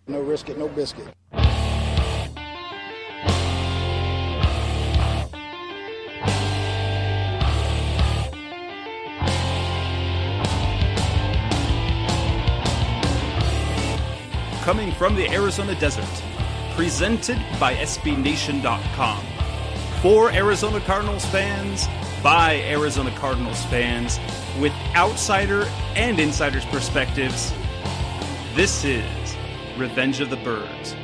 No risk it, no biscuit. Coming from the Arizona desert, presented by SBNation.com. For Arizona Cardinals fans, by Arizona Cardinals fans, with outsider and insider's perspectives, this is Revenge of the Birds.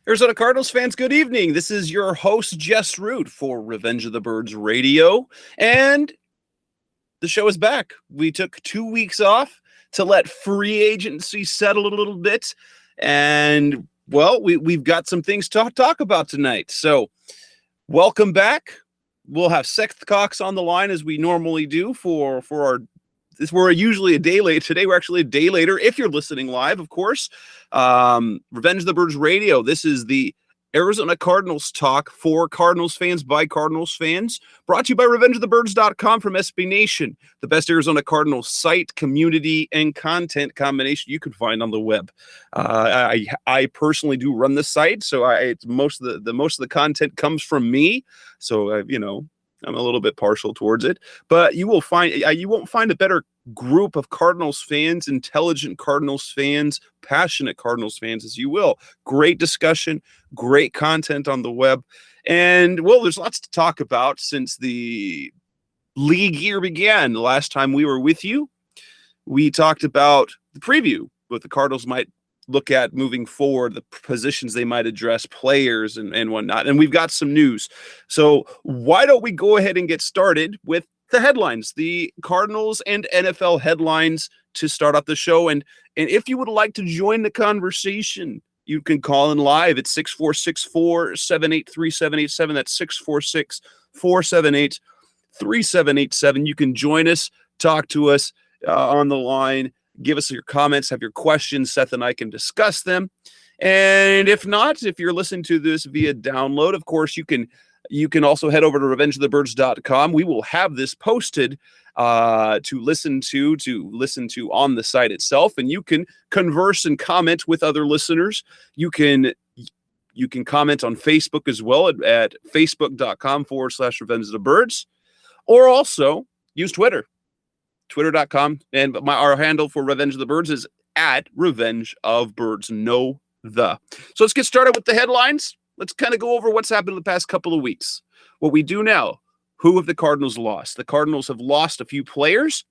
Arizona Cardinals fans, good evening. This is your host, Jess Root, for Revenge of the Birds Radio, and the show is back. We took 2 weeks off to let free agency settle a little bit, and, well, we've got some things to talk about tonight. So, welcome back. We'll have Seth Cox on the line as we normally do for our. We're usually a day late. Today, we're actually a day later. If you're listening live, of course, Revenge of the Birds Radio. This is the Arizona Cardinals talk for Cardinals fans by Cardinals fans. Brought to you by RevengeOfTheBirds.com from SB Nation, the best Arizona Cardinals site, community, and content combination you can find on the web. I personally do run the site, so most of the content comes from me. So I'm a little bit partial towards it, but you won't find a better group of Cardinals fans, intelligent Cardinals fans, passionate Cardinals fans as you will. Great discussion, great content on the web. And, well, there's lots to talk about since the league year began. The last time we were with you, we talked about the preview, what the Cardinals might look at moving forward, the positions they might address, players and whatnot. And we've got some news. So why don't we go ahead and get started with the headlines, the Cardinals and NFL headlines to start off the show. And if you would like to join the conversation, you can call in live at 646-478-3787. That's 646-478-3787. You can join us, talk to us on the line. Give us your comments, have your questions. Seth and I can discuss them. And if not, if you're listening to this via download, of course, you can also head over to RevengeOfTheBirds.com. We will have this posted to listen to on the site itself, and you can converse and comment with other listeners. You can comment on Facebook as well at Facebook.com/RevengeOfTheBirds, or also use Twitter. Twitter.com, and our handle for Revenge of the Birds is at Revenge of Birds. So let's get started with the headlines. Let's kind of go over what's happened in the past couple of weeks. What we do now, who have the Cardinals lost? The Cardinals have lost a few players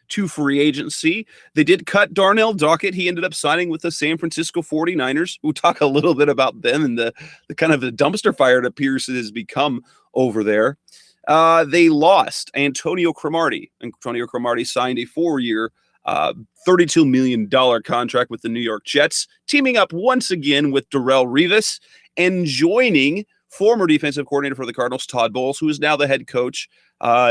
to free agency. They did cut Darnell Dockett. He ended up signing with the San Francisco 49ers. We'll talk a little bit about them and the kind of the dumpster fire it appears it has become over there. They lost Antonio Cromartie. Antonio Cromartie signed a 4-year, $32 million contract with the New York Jets, teaming up once again with Darrelle Revis and joining former defensive coordinator for the Cardinals, Todd Bowles, who is now the head coach.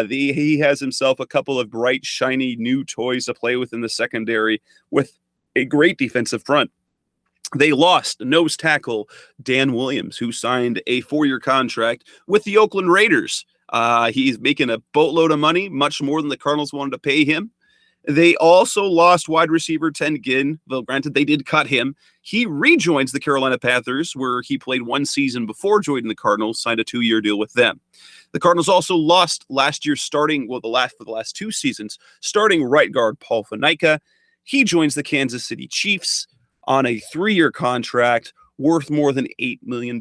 He has himself a couple of bright, shiny new toys to play with in the secondary with a great defensive front. They lost nose tackle Dan Williams, who signed a 4-year contract with the Oakland Raiders. He's making a boatload of money, much more than the Cardinals wanted to pay him. They also lost wide receiver Ted Ginn. Well, granted, they did cut him. He rejoins the Carolina Panthers, where he played one season before joining the Cardinals, signed a 2-year deal with them. The Cardinals also lost last year for the last 2 seasons, starting right guard Paul Faneca. He joins the Kansas City Chiefs on a 3-year contract worth more than $8 million.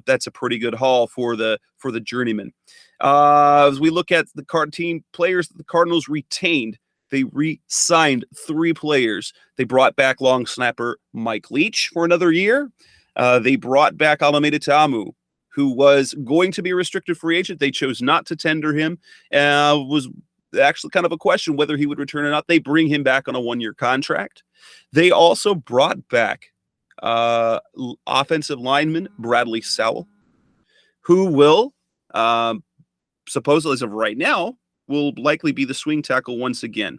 That's a pretty good haul for the journeyman. As we look at the team players that the Cardinals retained, they re-signed 3 players. They brought back long snapper Mike Leach for another year. They brought back Alameda Ta'amu, who was going to be a restricted free agent. They chose not to tender him. Was actually kind of a question whether he would return or not. They bring him back on a 1-year contract. They also brought back offensive lineman Bradley Sowell, who will supposedly, as of right now, will likely be the swing tackle once again.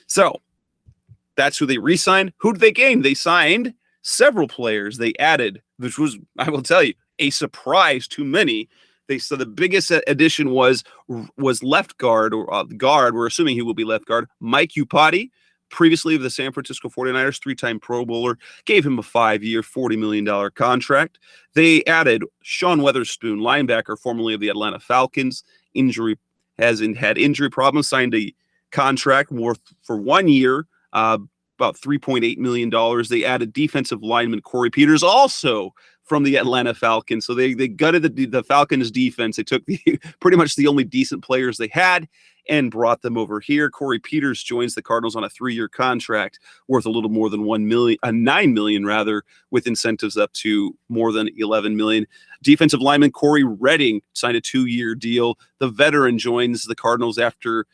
So that's who they re-signed. Who did they gain? They signed several players. They added, which was, I will tell you, a surprise to many. So the biggest addition was left guard, or guard. We're assuming he will be left guard. Mike Upati, previously of the San Francisco 49ers, 3-time Pro Bowler, gave him a 5-year, $40 million contract. They added Sean Weatherspoon, linebacker, formerly of the Atlanta Falcons. Had injury problems, signed a contract worth for 1 year, about $3.8 million. They added defensive lineman Corey Peters, also from the Atlanta Falcons. So they gutted the Falcons defense. They took pretty much the only decent players they had and brought them over here. Corey Peters joins the Cardinals on a 3-year contract worth a little more than $9 million rather, with incentives up to more than $11 million. Defensive lineman Corey Redding signed a 2-year deal. The veteran joins the Cardinals after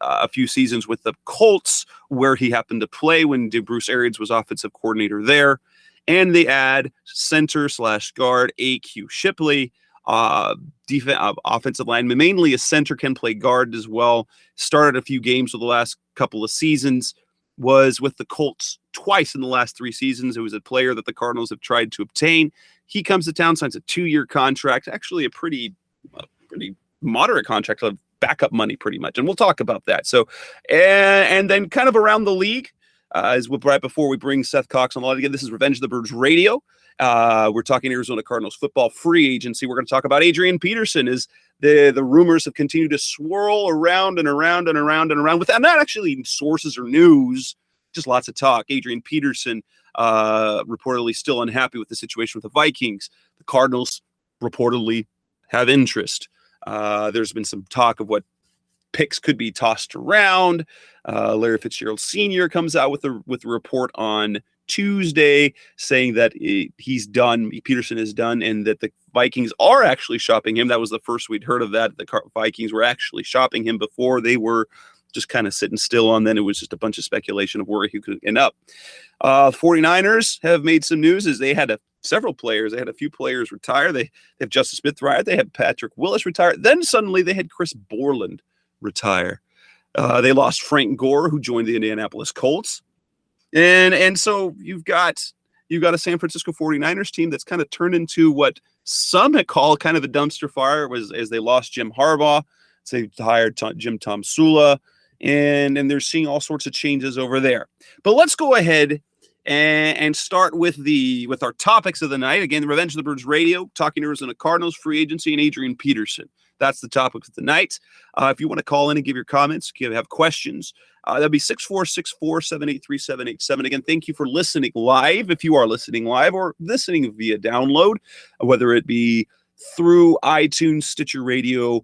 a few seasons with the Colts, where he happened to play when Bruce Arians was offensive coordinator there. And they add center/guard A.Q. Shipley, offensive lineman, mainly a center, can play guard as well. Started a few games for the last couple of seasons. Was with the Colts twice in the last 3 seasons. It was a player that the Cardinals have tried to obtain. He comes to town, signs a 2-year contract, actually a pretty moderate contract of backup money, pretty much. And we'll talk about that. So, and then kind of around the league, right before we bring Seth Cox on the line again, this is Revenge of the Birds Radio. We're talking Arizona Cardinals football free agency. We're going to talk about Adrian Peterson. As the rumors have continued to swirl around and around and around and around without not actually sources or news, just lots of talk. Adrian Peterson reportedly still unhappy with the situation with the Vikings. The Cardinals reportedly have interest. There's been some talk of what picks could be tossed around. Larry Fitzgerald Sr. comes out with a report on Tuesday saying that he's done. Peterson is done, and that the Vikings are actually shopping him. That was the first we'd heard of that. The Vikings were actually shopping him before. They were just kind of sitting still on. Then it was just a bunch of speculation of where he could end up. 49ers have made some news as they had several players. They had a few players retire. They have Justice Smith retire. They had Patrick Willis retire. Then suddenly they had Chris Borland retire. They lost Frank Gore, who joined the Indianapolis Colts. And so you've got a San Francisco 49ers team that's kind of turned into what some call kind of a dumpster fire, as they lost Jim Harbaugh. So they hired Jim Tom Sula, and they're seeing all sorts of changes over there. But let's go ahead and start with our topics of the night. Again, the Revenge of the Birds Radio, talking Arizona Cardinals, free agency, and Adrian Peterson. That's the topic of the night. If you want to call in and give your comments, have questions, that'd be 646-478-3787. Again, thank you for listening live, if you are listening live, or listening via download, whether it be through iTunes, Stitcher Radio,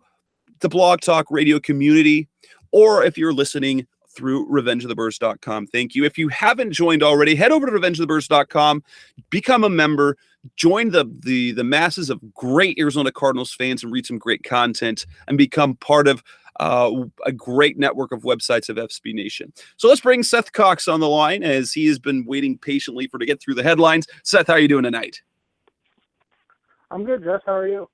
the Blog Talk Radio community, or if you're listening through revengeofthebirds.com. Thank you. If you haven't joined already, head over to revengeofthebirds.com, become a member, join the masses of great Arizona Cardinals fans and read some great content, and become part of a great network of websites of FSB Nation. So let's bring Seth Cox on the line, as he has been waiting patiently to get through the headlines. Seth, how are you doing tonight? I'm good, Jess. How are you?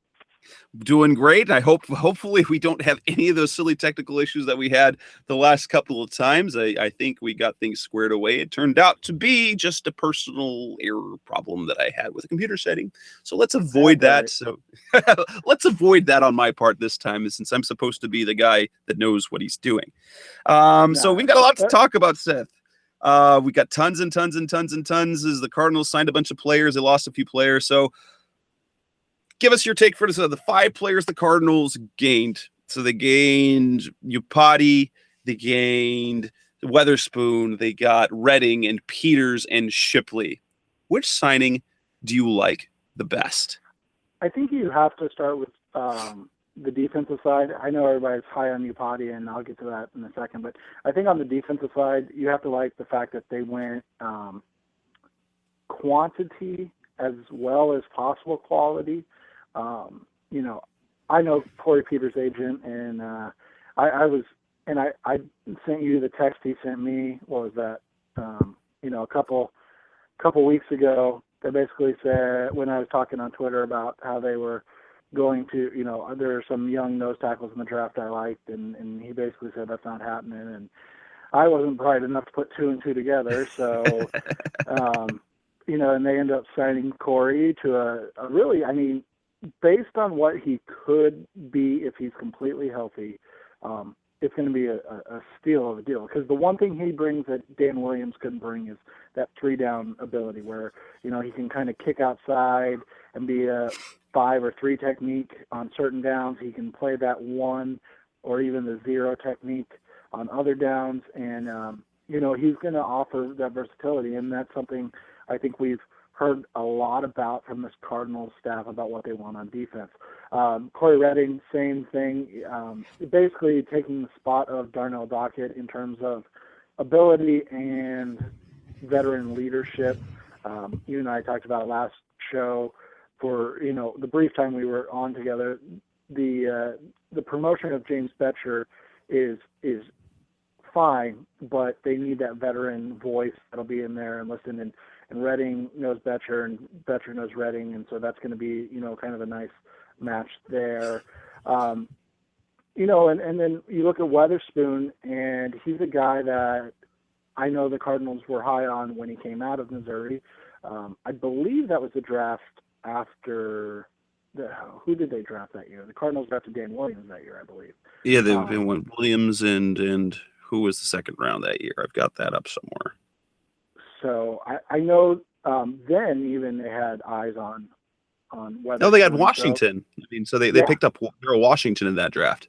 Doing great. I hopefully we don't have any of those silly technical issues that we had the last couple of times. I think we got things squared away. It turned out to be just a personal error problem that I had with a computer setting. So let's avoid that. So let's avoid that on my part this time, since I'm supposed to be the guy that knows what he's doing. So we've got a lot to talk about, Seth. We got tons and tons and tons and tons, as the Cardinals signed a bunch of players. They lost a few players. So give us your take for this. The 5 players the Cardinals gained. So they gained Upati, they gained Weatherspoon, they got Redding and Peters and Shipley. Which signing do you like the best? I think you have to start with the defensive side. I know everybody's high on Upati, and I'll get to that in a second. But I think on the defensive side, you have to like the fact that they went quantity as well as possible quality. I know Corey Peters' agent, and I sent you the text he sent me. What was that? A couple weeks ago, they basically said, when I was talking on Twitter about how they were going to, there are some young nose tackles in the draft I liked, and he basically said that's not happening, and I wasn't bright enough to put 2 and 2 together, so and they ended up signing Corey to a really, based on what he could be if he's completely healthy, it's going to be a steal of a deal. Because the one thing he brings that Dan Williams couldn't bring is that 3-down ability where, he can kind of kick outside and be a 5 or 3 technique on certain downs. He can play that 1 or even the 0 technique on other downs. And, he's going to offer that versatility. And that's something I think we've heard a lot about from this Cardinals staff about what they want on defense. Corey Redding, same thing, basically taking the spot of Darnell Dockett in terms of ability and veteran leadership. You and I talked about last show for, the brief time we were on together. The promotion of James Betcher is fine, but they need that veteran voice that'll be in there and listen. And Redding knows Betcher, and Betcher knows Redding, and so that's going to be, kind of a nice match there. And then you look at Weatherspoon, and he's a guy that I know the Cardinals were high on when he came out of Missouri. I believe that was the draft after who did they draft that year? The Cardinals drafted Dan Williams that year, I believe. Yeah, they went Williams and who was the second round that year? I've got that up somewhere. So I know then even they had eyes on Weatherspoon. No, they had Washington. So they picked up Daryl Washington in that draft.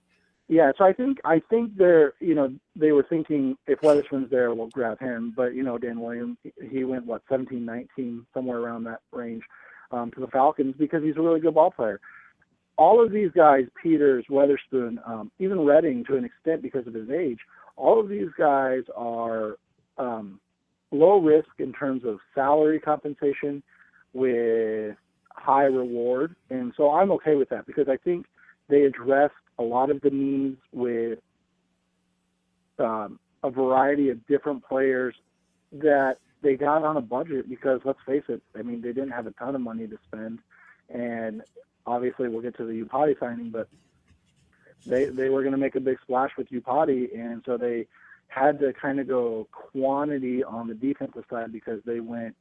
Yeah, so I think they're they were thinking if Weatherspoon's there, we'll grab him. But Dan Williams, he went 17, 19, somewhere around that range to the Falcons because he's a really good ball player. All of these guys, Peters, Weatherspoon, even Redding to an extent because of his age, all of these guys are low risk in terms of salary compensation with high reward. And so I'm okay with that because I think they addressed a lot of the needs with a variety of different players that they got on a budget because, let's face it, they didn't have a ton of money to spend. And obviously we'll get to the Upati signing, but they were going to make a big splash with Upati, and so they had to kind of go quantity on the defensive side because they went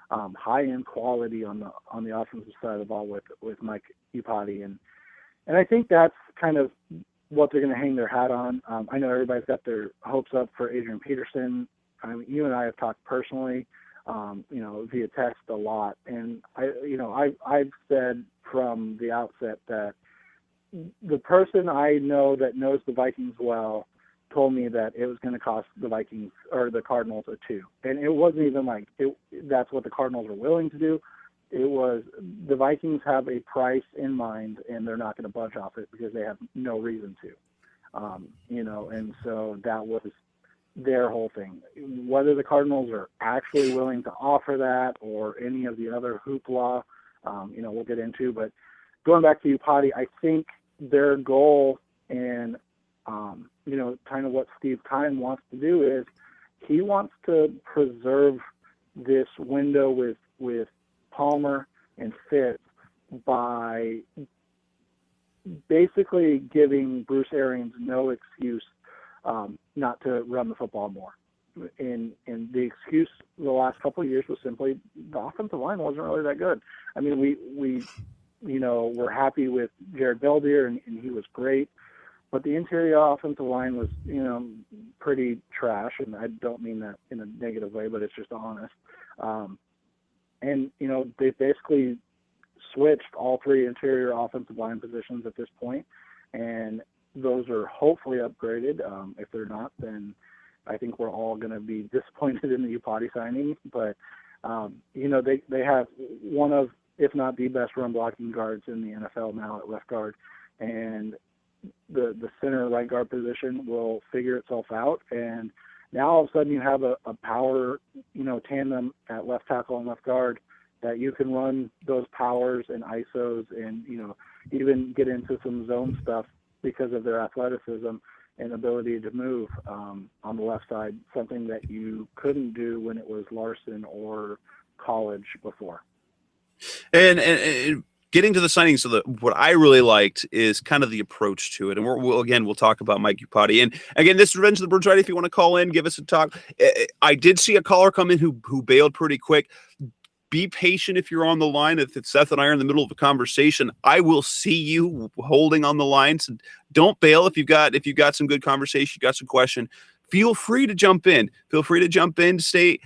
high-end quality on the offensive side of the ball with Mike Upati. And I think that's kind of what they're going to hang their hat on. I know everybody's got their hopes up for Adrian Peterson. You and I have talked personally, via text a lot. And I've said from the outset that the person I know that knows the Vikings well told me that it was going to cost the Vikings or the Cardinals a 2. And it wasn't even like that's what the Cardinals are willing to do. It was the Vikings have a price in mind and they're not going to budge off it because they have no reason to, and so that was their whole thing. Whether the Cardinals are actually willing to offer that or any of the other hoopla, we'll get into, but going back to Upati, I think their goal and, kind of what Steve Keim wants to do is he wants to preserve this window with Palmer and Fitz by basically giving Bruce Arians no excuse not to run the football more. And the excuse the last couple of years was simply the offensive line wasn't really that good. We we're happy with Jared Beldier and he was great, but the interior offensive line was, pretty trash. And I don't mean that in a negative way, but it's just honest. And they basically switched all 3 interior offensive line positions at this point, and those are hopefully upgraded. If they're not, then I think we're all going to be disappointed in the Upati signing. But they have one of, if not the best run blocking guards in the NFL now at left guard, and the center right guard position will figure itself out. And now all of a sudden you have a power, tandem at left tackle and left guard that you can run those powers and ISOs and, even get into some zone stuff because of their athleticism and ability to move on the left side, something that you couldn't do when it was Larson or college before. And getting to the signing, so what I really liked is kind of the approach to it. And we'll talk about Mike Upati. And again, this is Revenge of the Birds, right? If you want to call in, give us a talk. I did see a caller come in who bailed pretty quick. be patient if you're on the line. If Seth and I are in the middle of a conversation, I will see you holding on the line. So don't bail if you've got some good conversation, you got some question. Feel free to jump in. Stay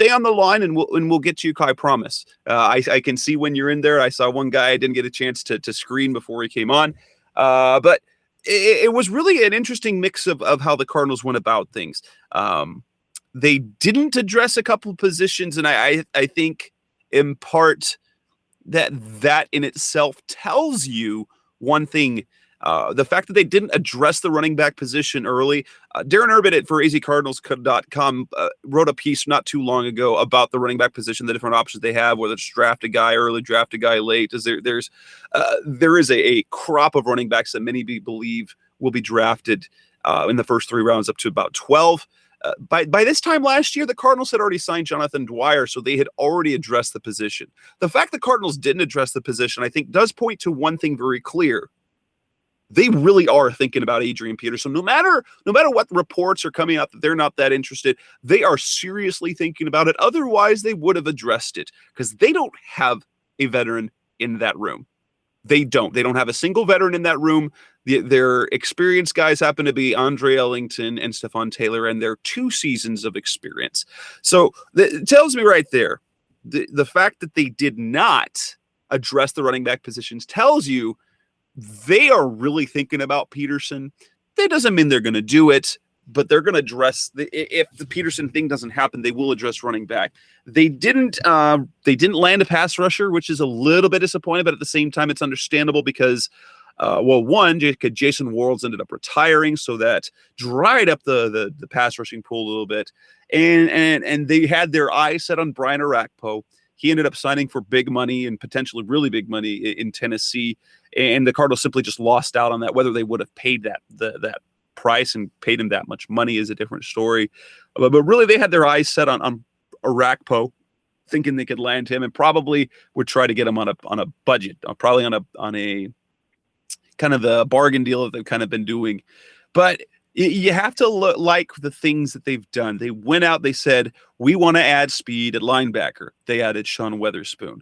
on the line, and we'll get to you. I promise. I can see when you're in there. I saw one guy I didn't get a chance to screen before he came on, but it was really an interesting mix of how the Cardinals went about things. They didn't address a couple of positions, and I think in part that in itself tells you one thing. The fact that they didn't address the running back position early. Darren Urban for azcardinals.com wrote a piece not too long ago about the running back position, the different options they have, whether it's draft a guy early, draft a guy late. There is a crop of running backs that many believe will be drafted in the first 3 rounds up to about 12. By this time last year, the Cardinals had already signed Jonathan Dwyer, so they had already addressed the position. The fact the Cardinals didn't address the position, I think, does point to one thing very clear. They really are thinking about Adrian Peterson. No matter what reports are coming out that they're not that interested, they are seriously thinking about it. Otherwise, they would have addressed it because they don't have a veteran in that room. They don't have a single veteran in that room. Their experienced guys happen to be Andre Ellington and Stephon Taylor, and they're 2 seasons of experience. So it tells me right there, the fact that they did not address the running back positions tells you they are really thinking about Peterson. That doesn't mean they're going to do it, but they're going to address if the Peterson thing doesn't happen, they will address running back. They didn't land a pass rusher, which is a little bit disappointing, but at the same time, it's understandable because, Jason Worlds ended up retiring, so that dried up the pass rushing pool a little bit, and they had their eyes set on Brian Orakpo. He ended up signing for big money and potentially really big money in Tennessee, and the Cardinals simply just lost out on that. Whether they would have paid that price and paid him that much money is a different story. But really, they had their eyes set on Orakpo, thinking they could land him, and probably would try to get him on a budget, probably on a kind of a bargain deal that they've kind of been doing. But you have to like the things that they've done. They went out, they said, we want to add speed at linebacker. They added Sean Weatherspoon.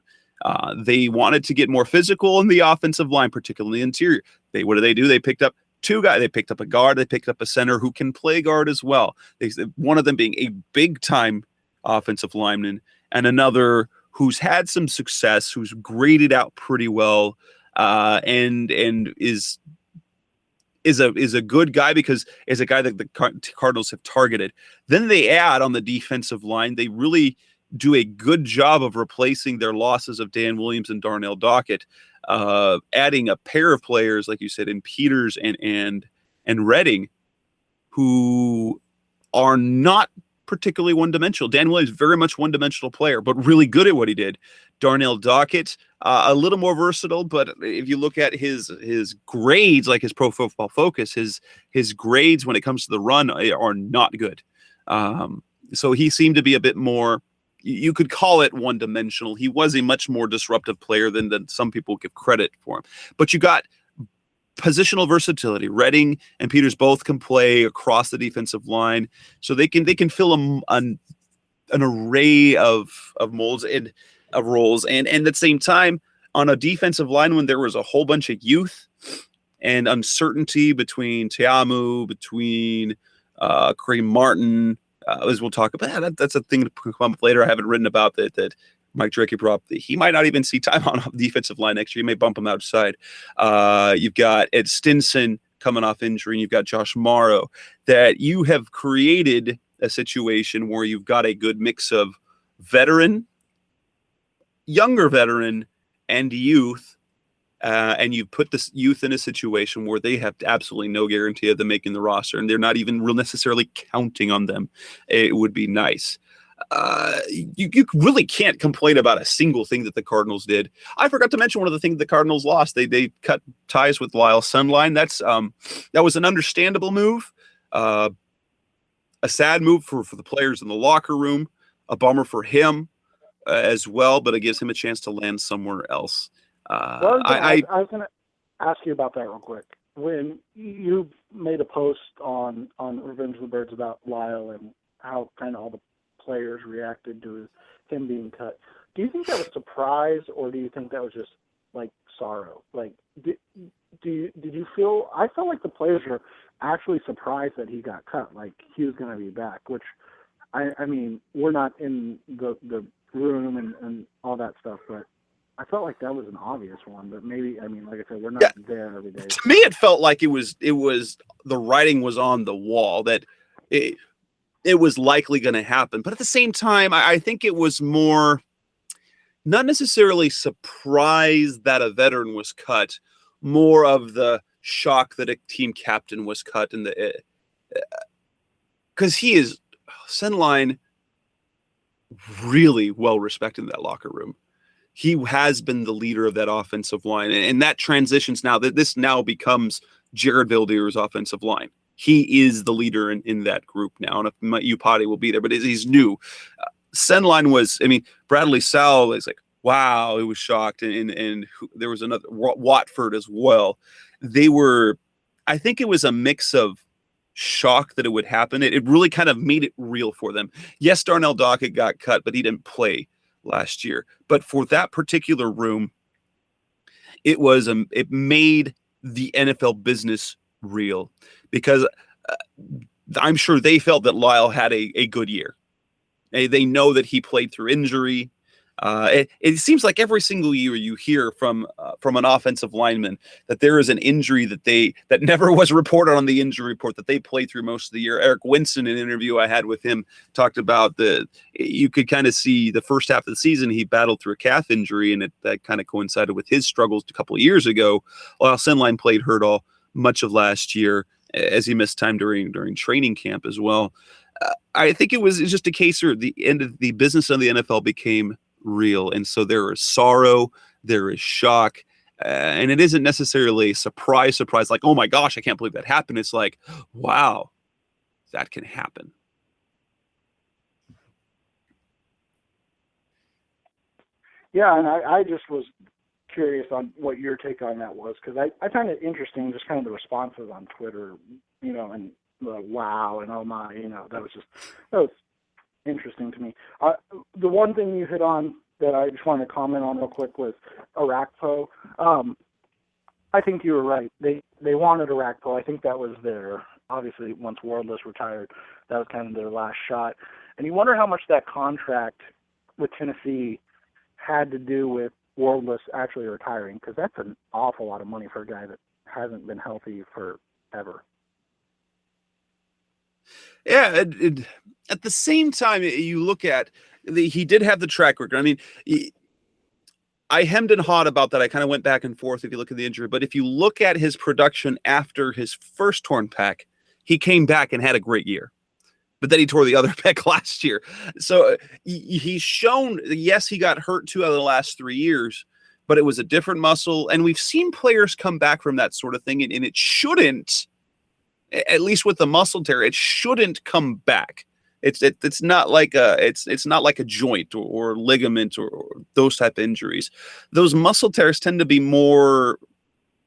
They wanted to get more physical in the offensive line, particularly the interior. What do? They picked up 2 guys. They picked up a guard. They picked up a center who can play guard as well. One of them being a big-time offensive lineman, and another who's had some success, who's graded out pretty well, and is a good guy because is a guy that the Cardinals have targeted. Then they add on the defensive line. They really do a good job of replacing their losses of Dan Williams and Darnell Dockett, adding a pair of players, like you said, in Peters and Redding, who are not particularly one-dimensional. Dan Williams, very much one-dimensional player, but really good at what he did. Darnell Dockett, a little more versatile, but if you look at his grades, like his Pro Football Focus, his grades when it comes to the run are not good. So he seemed to be a bit more, you could call it one-dimensional. He was a much more disruptive player than some people give credit for him. But you got positional versatility. Redding and Peters both can play across the defensive line, so they can fill an array of molds and of roles. And at the same time, on a defensive line, when there was a whole bunch of youth and uncertainty between Teamu, between Kareem Martin, as we'll talk about, that's a thing to come up later. I haven't written about that Mike Drake brought up. He might not even see time on the defensive line next year. He may bump him outside. You've got Ed Stinson coming off injury, and you've got Josh Morrow. That you have created a situation where you've got a good mix of veteran, younger veteran, and youth. And you put this youth in a situation where they have absolutely no guarantee of them making the roster, and they're not even real necessarily counting on them. It would be nice. You really can't complain about a single thing that the Cardinals did. I forgot to mention one of the things the Cardinals lost. They cut ties with Lyle Sunline. That was an understandable move. A sad move for the players in the locker room. A bummer for him as well, but it gives him a chance to land somewhere else. I was going to ask you about that real quick. When you made a post on Revenge of the Birds about Lyle and how kind of all the players reacted to him being cut, do you think that was surprise, or do you think that was just like sorrow? Like, did you feel? I felt like the players were actually surprised that he got cut. Like he was going to be back, which I mean, we're not in the room and all that stuff, but I felt like that was an obvious one. But maybe, I mean, like I said, we're not there every day. To me, it felt like it was the writing was on the wall that it was likely going to happen. But at the same time, I think it was more not necessarily surprised that a veteran was cut, more of the shock that a team captain was cut, and because he is Senline really well respected in that locker room. He has been the leader of that offensive line, and that transitions now. That this now becomes Jared Valdeir's offensive line. He is the leader in that group now, and if Upati will be there, but he's new. Senline was, I mean, Bradley Sowell is like, wow, it was shocked, and there was another Watford as well. They were, I think it was a mix of shock that it would happen. It really kind of made it real for them. Yes, Darnell Dockett got cut, but he didn't play last year. But for that particular room, it made the NFL business real, because I'm sure they felt that Lyle had a good year. They know that he played through injury. It seems like every single year you hear from an offensive lineman that there is an injury that never was reported on the injury report that they played through most of the year. Eric Winston, in an interview I had with him, talked about you could kind of see the first half of the season he battled through a calf injury, and that kind of coincided with his struggles a couple of years ago. While Senline played hurt all much of last year, as he missed time during training camp as well. I think it was just a case where the end of the business of the NFL became real, and so there is sorrow, there is shock, and it isn't necessarily a surprise like, oh my gosh, I can't believe that happened. It's like, wow, that can happen. Yeah, and I just was curious on what your take on that was, because I find it interesting, just kind of the responses on Twitter, and the wow and oh my, that was interesting to me. The one thing you hit on that I just wanted to comment on real quick was Arakpo. I think you were right. They wanted Arakpo. I think that was obviously once Wardless retired, that was kind of their last shot. And you wonder how much that contract with Tennessee had to do with Wardless actually retiring, because that's an awful lot of money for a guy that hasn't been healthy forever. Yeah, at the same time, you look at he did have the track record. I mean, I hemmed and hawed about that. I kind of went back and forth if you look at the injury. But if you look at his production after his first torn pec, he came back and had a great year. But then he tore the other pec last year. So he's shown, yes, he got hurt 2 out of the last 3 years, but it was a different muscle. And we've seen players come back from that sort of thing, and it shouldn't, at least with the muscle tear, it shouldn't come back. It's not like a joint or ligament or those type of injuries. Those muscle tears tend to be more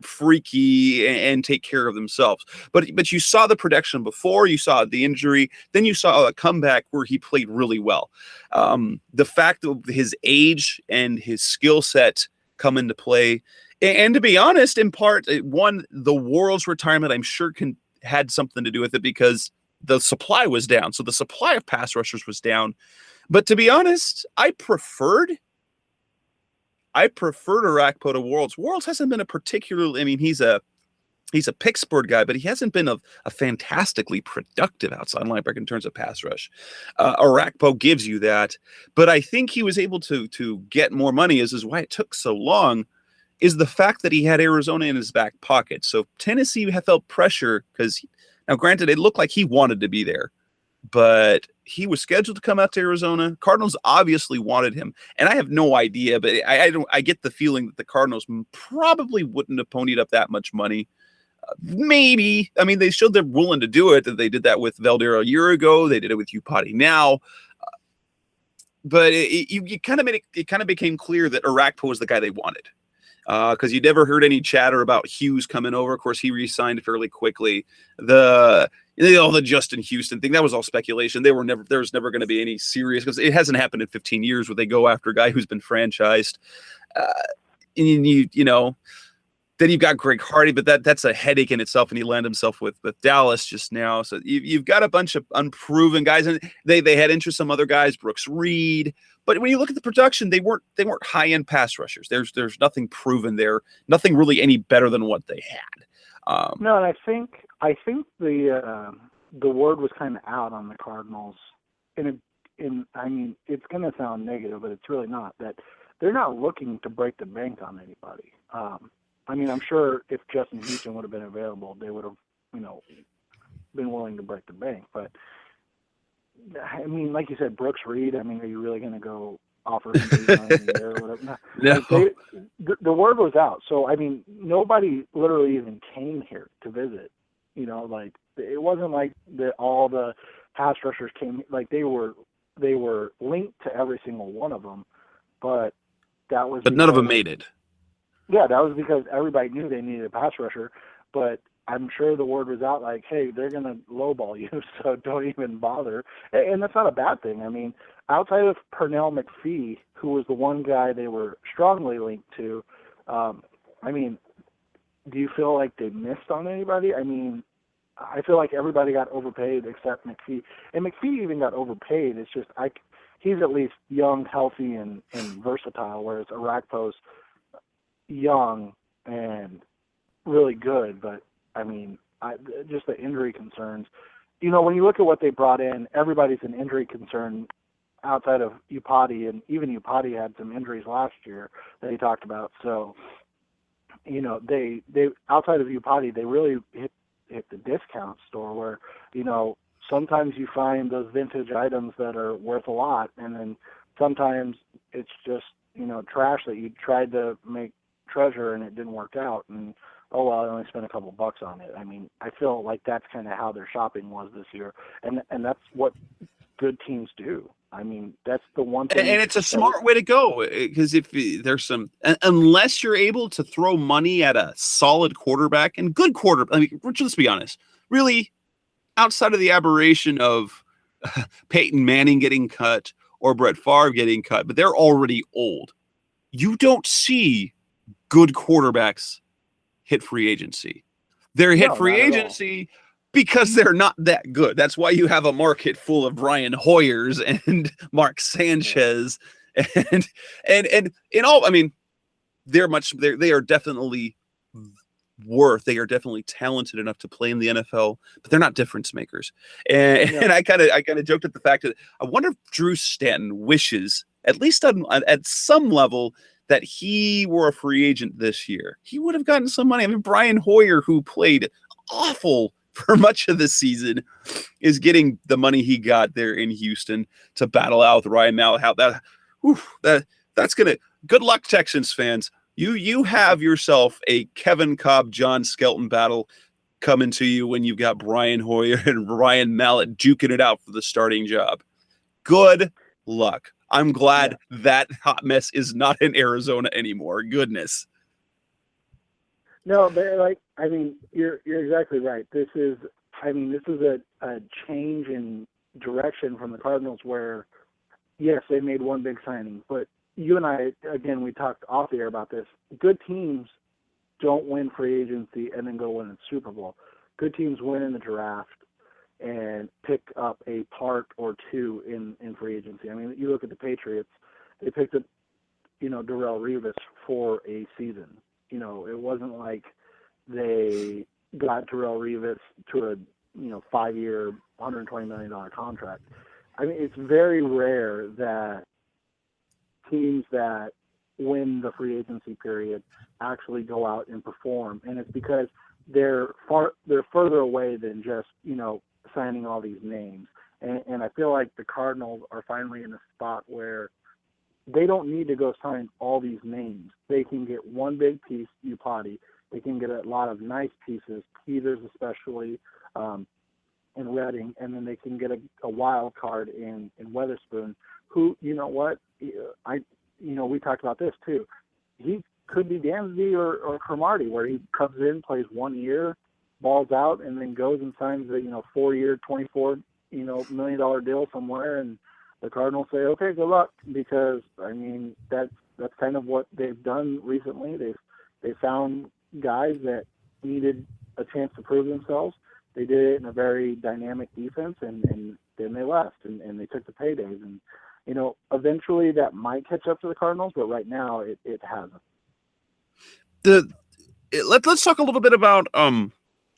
freaky and take care of themselves. But you saw the production before, you saw the injury, then you saw a comeback where he played really well. The fact of his age and his skill set come into play. And to be honest, in part, the World's retirement, I'm sure had something to do with it, because the supply was down. So the supply of pass rushers was down. But to be honest, I preferred Arakpo to Worlds. Worlds hasn't been a particularly, I mean, he's a Pittsburgh guy, but he hasn't been a fantastically productive outside linebacker in terms of pass rush. Arakpo gives you that, but I think he was able to get more money, as is why it took so long, is the fact that he had Arizona in his back pocket. So Tennessee felt pressure, because now granted, it looked like he wanted to be there, but he was scheduled to come out to Arizona. Cardinals obviously wanted him, and I have no idea, but I get the feeling that the Cardinals probably wouldn't have ponied up that much money. Maybe, I mean, they showed they're willing to do it. That they did that with Valdeir a year ago. They did it with Upati now, but it kind of became clear that Arakpo was the guy they wanted. because you never heard any chatter about Hughes coming over. Of course, he re-signed fairly quickly. All the Justin Houston thing, that was all speculation. There's never going to be any serious, because it hasn't happened in 15 years where they go after a guy who's been franchised. And then you've got Greg Hardy, but that's a headache in itself, and he landed himself with Dallas just now. So you've got a bunch of unproven guys, and they had interest in some other guys, Brooks Reed. But when you look at the production, they weren't high-end pass rushers. There's nothing proven there, nothing really any better than what they had. No, and I think the word was kind of out on the Cardinals. I mean, it's going to sound negative, but it's really not, that they're not looking to break the bank on anybody. I mean, I'm sure if Justin Houston would have been available, they would have, been willing to break the bank. But I mean, like you said, Brooks Reed. I mean, are you really going to go offer him $8 million a year or whatever? No. The word was out. So I mean, nobody literally even came here to visit. It wasn't like all the pass rushers came. Like they were linked to every single one of them, but that was. But none of them made it. Yeah, that was because everybody knew they needed a pass rusher, but I'm sure the word was out like, hey, they're going to lowball you, so don't even bother. And that's not a bad thing. I mean, outside of Pernell McPhee, who was the one guy they were strongly linked to, I mean, do you feel like they missed on anybody? I mean, I feel like everybody got overpaid except McPhee. And McPhee even got overpaid. It's just he's at least young, healthy, and versatile, whereas Arakpo's young and really good, but I mean, just the injury concerns. When you look at what they brought in, everybody's an injury concern outside of Upati, and even Upati had some injuries last year that he talked about. So, they outside of Upati, they really hit the discount store where, sometimes you find those vintage items that are worth a lot, and then sometimes it's just, trash that you tried to make treasure and it didn't work out, and I only spent a couple bucks on it. I mean, I feel like that's kind of how their shopping was this year, and that's what good teams do. I mean, that's the one thing, and it's a smart way to go, because if there's unless you're able to throw money at a solid quarterback and good quarterback, I mean, let's be honest, really, outside of the aberration of Peyton Manning getting cut or Brett Favre getting cut, but they're already old. You don't see good quarterbacks hit free agency. They're hit free agency because they're not that good. That's why you have a market full of Brian Hoyers and Mark Sanchez, and in all, I mean, they are definitely talented enough to play in the NFL, but they're not difference makers. And I kind of joked at the fact that I wonder if Drew Stanton wishes, at least at some level, that he were a free agent this year. He would have gotten some money. I mean, Brian Hoyer, who played awful for much of the season, is getting the money he got there in Houston to battle out with Ryan Mallett. That's gonna. Good luck, Texans fans. You have yourself a Kevin Cobb, John Skelton battle coming to you when you've got Brian Hoyer and Ryan Mallett duking it out for the starting job. Good luck. I'm glad that hot mess is not in Arizona anymore. Goodness. No, but you're exactly right. This is a change in direction from the Cardinals where, yes, they made one big signing, but you and I, again, we talked off the air about this. Good teams don't win free agency and then go win the Super Bowl. Good teams win in the draft and pick up a part or two in free agency. I mean, you look at the Patriots, they picked up, Darrelle Revis for a season. It wasn't like they got Darrelle Revis to a, 5-year, $120 million contract. I mean, it's very rare that teams that win the free agency period actually go out and perform. And it's because they're further away than just, signing all these names. And I feel like the Cardinals are finally in a spot where they don't need to go sign all these names. They can get one big piece, Upati. They can get a lot of nice pieces, Peters especially, and Redding, and then they can get a wild card in Weatherspoon, who, we talked about this too. He could be Dansby or Cromartie, where he comes in, plays 1 year, balls out, and then goes and signs a 4-year, $24 million deal somewhere, and the Cardinals say, okay, good luck, because I mean that's kind of what they've done recently. They found guys that needed a chance to prove themselves. They did it in a very dynamic defense, and then they left and they took the paydays. And eventually that might catch up to the Cardinals, but right now it hasn't. Let's talk a little bit about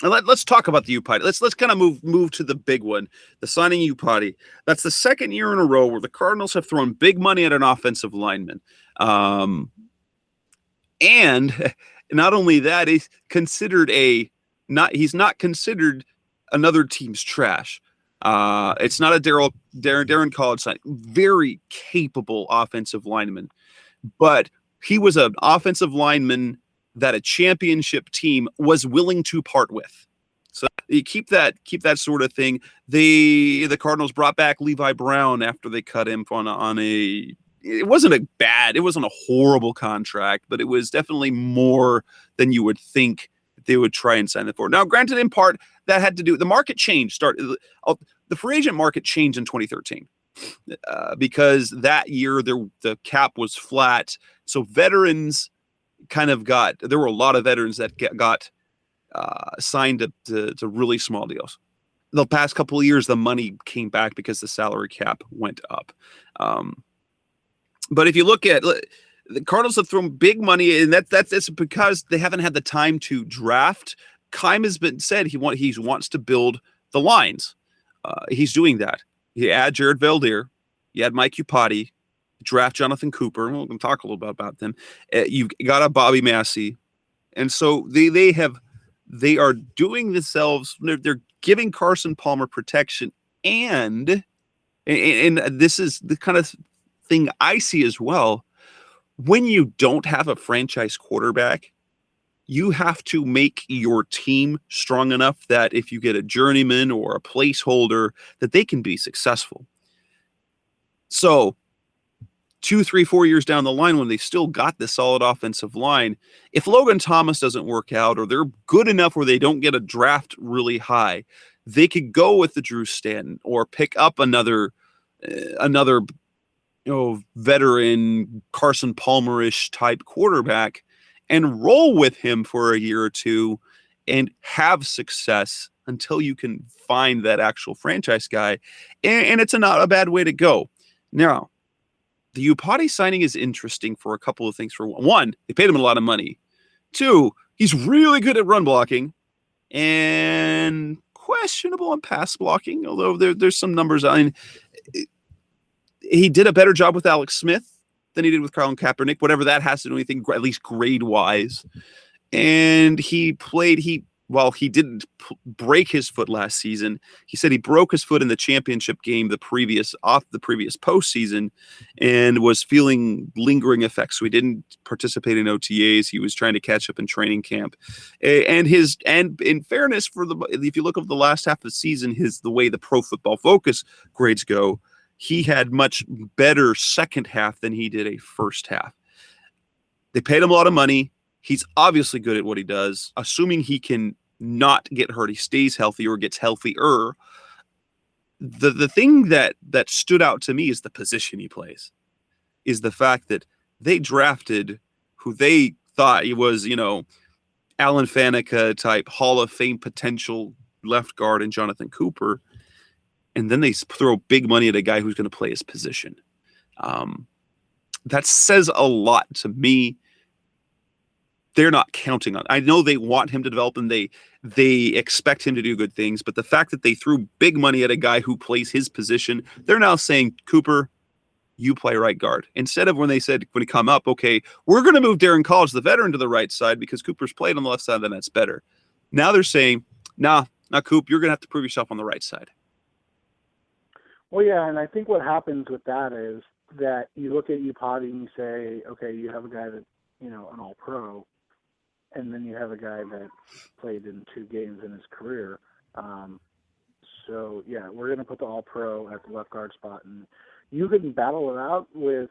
let's talk about the Upati. Let's kind of move to the big one, the signing Upati. That's the second year in a row where the Cardinals have thrown big money at an offensive lineman. And not only that, he's not considered another team's trash. It's not a Darren College sign. Very capable offensive lineman, but he was an offensive lineman that a championship team was willing to part with. So you keep that sort of thing. The Cardinals brought back Levi Brown after they cut him on a. It wasn't a horrible contract, but it was definitely more than you would think they would try and sign them for. Now, granted, in part that had to do the market change. The free agent market changed in 2013 because that year the cap was flat, so veterans kind of there were a lot of veterans that got signed to really small deals. The past couple of years, the money came back because the salary cap went up. But if you look at the Cardinals have thrown big money, and that's because they haven't had the time to draft. Keim has been said he wants to build the lines. He's doing that. You add Jared Valdir, you add Mike Upati, draft Jonathan Cooper. We're going to talk a little bit about them. You've got a Bobby Massey, and so they are doing themselves. They're giving Carson Palmer protection, and this is the kind of thing I see as well. When you don't have a franchise quarterback, you have to make your team strong enough that if you get a journeyman or a placeholder, that they can be successful. So 2, 3, 4 years down the line, when they've still got this solid offensive line, if Logan Thomas doesn't work out or they're good enough where they don't get a draft really high, they could go with the Drew Stanton or pick up another veteran Carson Palmer-ish type quarterback and roll with him for a year or two and have success until you can find that actual franchise guy. And it's not a bad way to go. Now, the Upati signing is interesting for a couple of things. For one, they paid him a lot of money. 2, he's really good at run blocking and questionable on pass blocking, although there's some numbers. I mean, he did a better job with Alex Smith than he did with Colin Kaepernick, whatever that has to do anything, at least grade-wise. And he didn't break his foot last season. He said he broke his foot in the championship game the previous postseason and was feeling lingering effects. So he didn't participate in OTAs. He was trying to catch up in training camp. And in fairness, if you look over the last half of the season, the way the Pro Football Focus grades go, he had much better second half than he did a first half. They paid him a lot of money. He's obviously good at what he does. Assuming he can not get hurt, he stays healthy or gets healthier. The thing that stood out to me is the position he plays. Is the fact that they drafted who they thought he was, Alan Faneca type Hall of Fame potential left guard in Jonathan Cooper. And then they throw big money at a guy who's going to play his position. That says a lot to me. They're not counting on. I know they want him to develop and they expect him to do good things, but the fact that they threw big money at a guy who plays his position, they're now saying, Cooper, you play right guard. Instead of when he come up, okay, we're going to move Darren College, the veteran, to the right side because Cooper's played on the left side, then that's better. Now they're saying, nah, Coop, you're going to have to prove yourself on the right side. Well, yeah, and I think what happens with that is that you look at Upati and you say, okay, you have a guy that, an all-pro, and then you have a guy that played in 2 games in his career. So, yeah, we're going to put the all-pro at the left guard spot, and you can battle it out with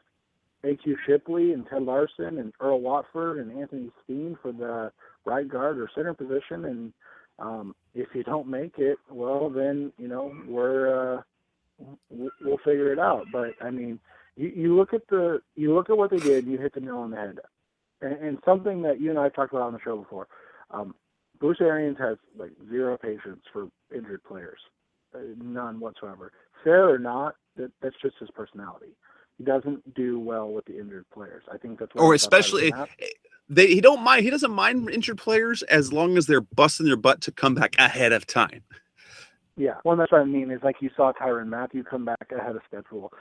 A.Q. Shipley and Ted Larson and Earl Watford and Anthony Steen for the right guard or center position. And if you don't make it, well, then, we'll figure it out. But I mean, you look at what they did, you hit the nail on the head. And something that you and I have talked about on the show before, Bruce Arians has like zero patience for injured players, none whatsoever. Fair or not, that's just his personality. He doesn't do well with the injured players. I think that's why. Or especially he doesn't mind injured players as long as they're busting their butt to come back ahead of time. Yeah, well, that's what I mean. Is like you saw Tyrann Mathieu come back ahead of schedule.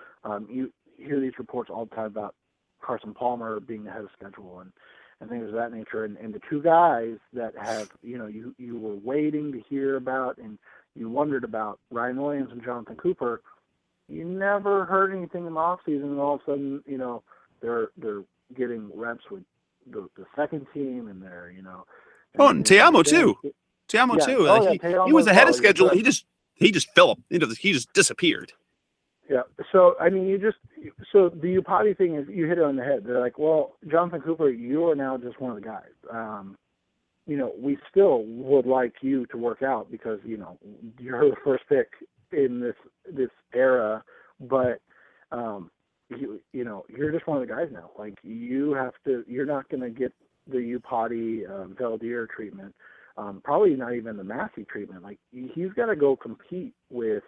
You hear these reports all the time about Carson Palmer being ahead of schedule and things of that nature. And the two guys that have, you were waiting to hear about and you wondered about, Ryan Williams and Jonathan Cooper, you never heard anything in the offseason, and all of a sudden, they're getting reps with the second team, and they're, and Teamo too. Teamo too. Like he was ahead of schedule. He just fell. He just disappeared. Yeah. So I mean, so the Upati thing is, you hit it on the head. They're like, well, Jonathan Cooper, you are now just one of the guys. We still would like you to work out because you're the first pick in this era, but you're just one of the guys now. Like you're not going to get the Upati Valdir treatment. Probably not even the Massey treatment. Like he's got to go compete with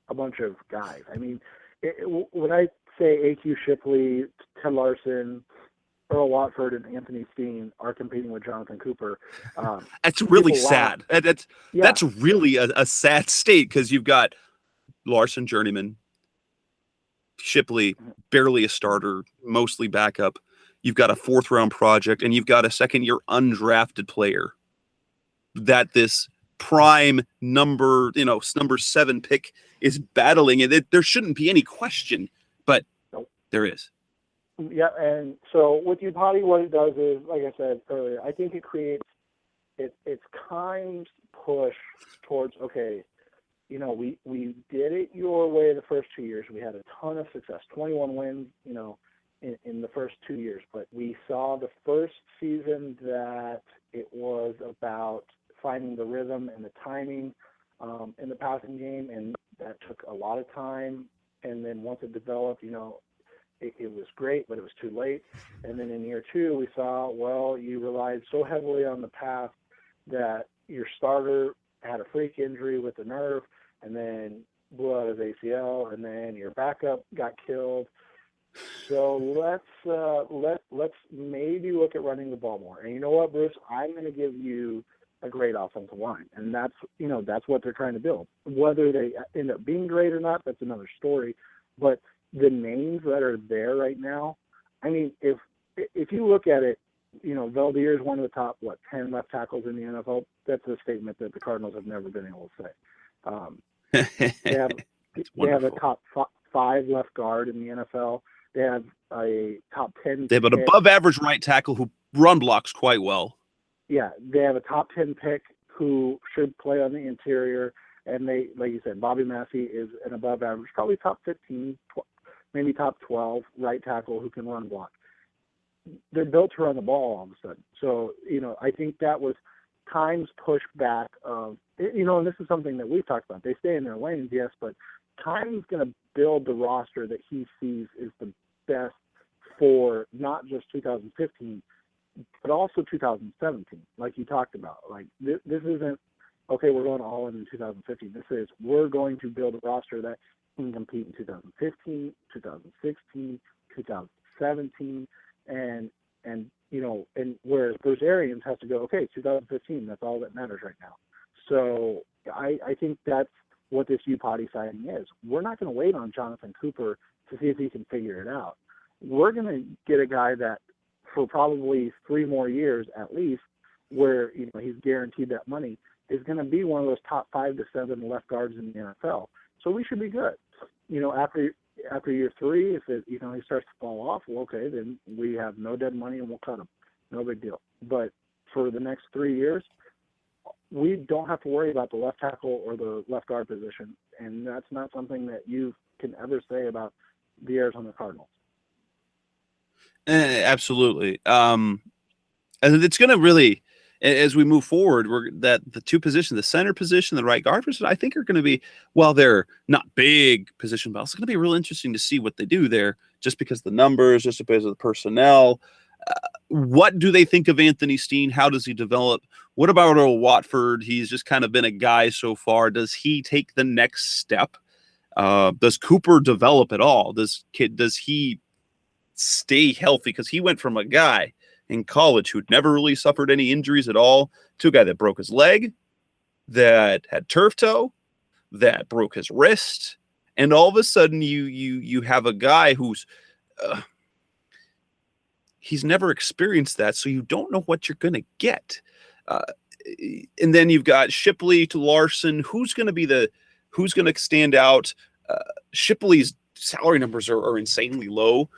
a bunch of guys. I mean, when I say A.Q. Shipley, Ted Larson, Earl Watford, and Anthony Steen are competing with Jonathan Cooper, that's really sad. That's really a sad state because you've got Larson, journeyman, Shipley, barely a starter, mostly backup. You've got a 4th-round project, and you've got a second-year undrafted player that this prime number 7 pick is battling, and there shouldn't be any question, but there is. Yeah, and so with Upati, what it does is, like I said earlier, I think it creates it's kind push towards, okay, we did it your way the first 2 years. We had a ton of success, 21 wins, in the first 2 years. But we saw the first season that it was about finding the rhythm and the timing in the passing game, and that took a lot of time. And then once it developed, it was great, but it was too late. And then in year 2, we saw, well, you relied so heavily on the pass that your starter had a freak injury with the nerve, and then blew out his ACL, and then your backup got killed. So let's maybe look at running the ball more. And you know what, Bruce? I'm going to give you a great offensive line, and that's what they're trying to build. Whether they end up being great or not, that's another story. But the names that are there right now, I mean, if you look at it, Valdir is one of the top 10 left tackles in the NFL. That's a statement that the Cardinals have never been able to say. They have a top 5 left guard in the NFL. They have a top 10. They have an above-average right tackle who run blocks quite well. Yeah, they have a top 10 pick who should play on the interior, and they, like you said, Bobby Massey is an above-average, probably top 15, maybe top 12 right tackle who can run block. They're built to run the ball all of a sudden. So, I think that was Kimes' pushback of, and this is something that we've talked about. They stay in their lanes, yes, but Kimes going to build the roster that he sees is the best for not just 2015, but also 2017, like you talked about. Like, this isn't, okay, we're going all in 2015. This is, we're going to build a roster that can compete in 2015, 2016, 2017, and whereas Bruce Arians has to go, okay, 2015, that's all that matters right now. So I think that's what this Upati signing is. We're not going to wait on Jonathan Cooper to see if he can figure it out. We're going to get a guy that for probably 3 more years at least, where he's guaranteed that money, is going to be one of those top 5 to 7 left guards in the NFL. So we should be good. After year 3, if he starts to fall off, well, okay, then we have no dead money and we'll cut him. No big deal. But for the next 3 years, we don't have to worry about the left tackle or the left guard position, and that's not something that you can ever say about the Arizona Cardinals. Absolutely. And it's going to really, as we move forward, that the two positions, the center position, the right guard position, I think are going to be, while they're not big position battles, it's going to be real interesting to see what they do there, just because of the numbers, just because of the personnel. What do they think of Anthony Steen? How does he develop? What about Earl Watford? He's just kind of been a guy so far. Does he take the next step? Does Cooper develop at all? Does he stay healthy? Because he went from a guy in college who'd never really suffered any injuries at all to a guy that broke his leg, that had turf toe, that broke his wrist, and all of a sudden you have a guy who's he's never experienced that, so you don't know what you're going to get. Uh, and then you've got Shipley to Larson. Who's going to stand out? Shipley's salary numbers are insanely low.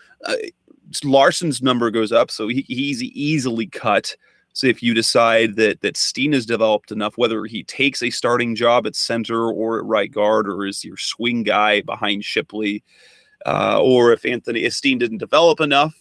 Larson's number goes up, so he's easily cut. So if you decide that Steen has developed enough, whether he takes a starting job at center or at right guard, or is your swing guy behind Shipley, or if Steen didn't develop enough,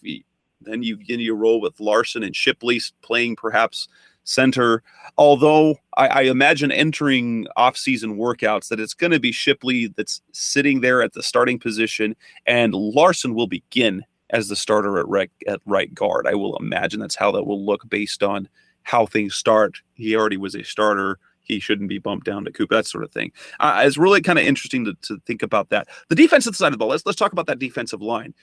then you roll with Larson and Shipley playing perhaps center. Although I imagine entering off-season workouts that it's going to be Shipley that's sitting there at the starting position, and Larson will begin as the starter at right guard. I will imagine that's how that will look based on how things start. He already was a starter. He shouldn't be bumped down to Cooper, that sort of thing. It's really kind of interesting to think about that. The defensive side of the ball, let's talk about that defensive line.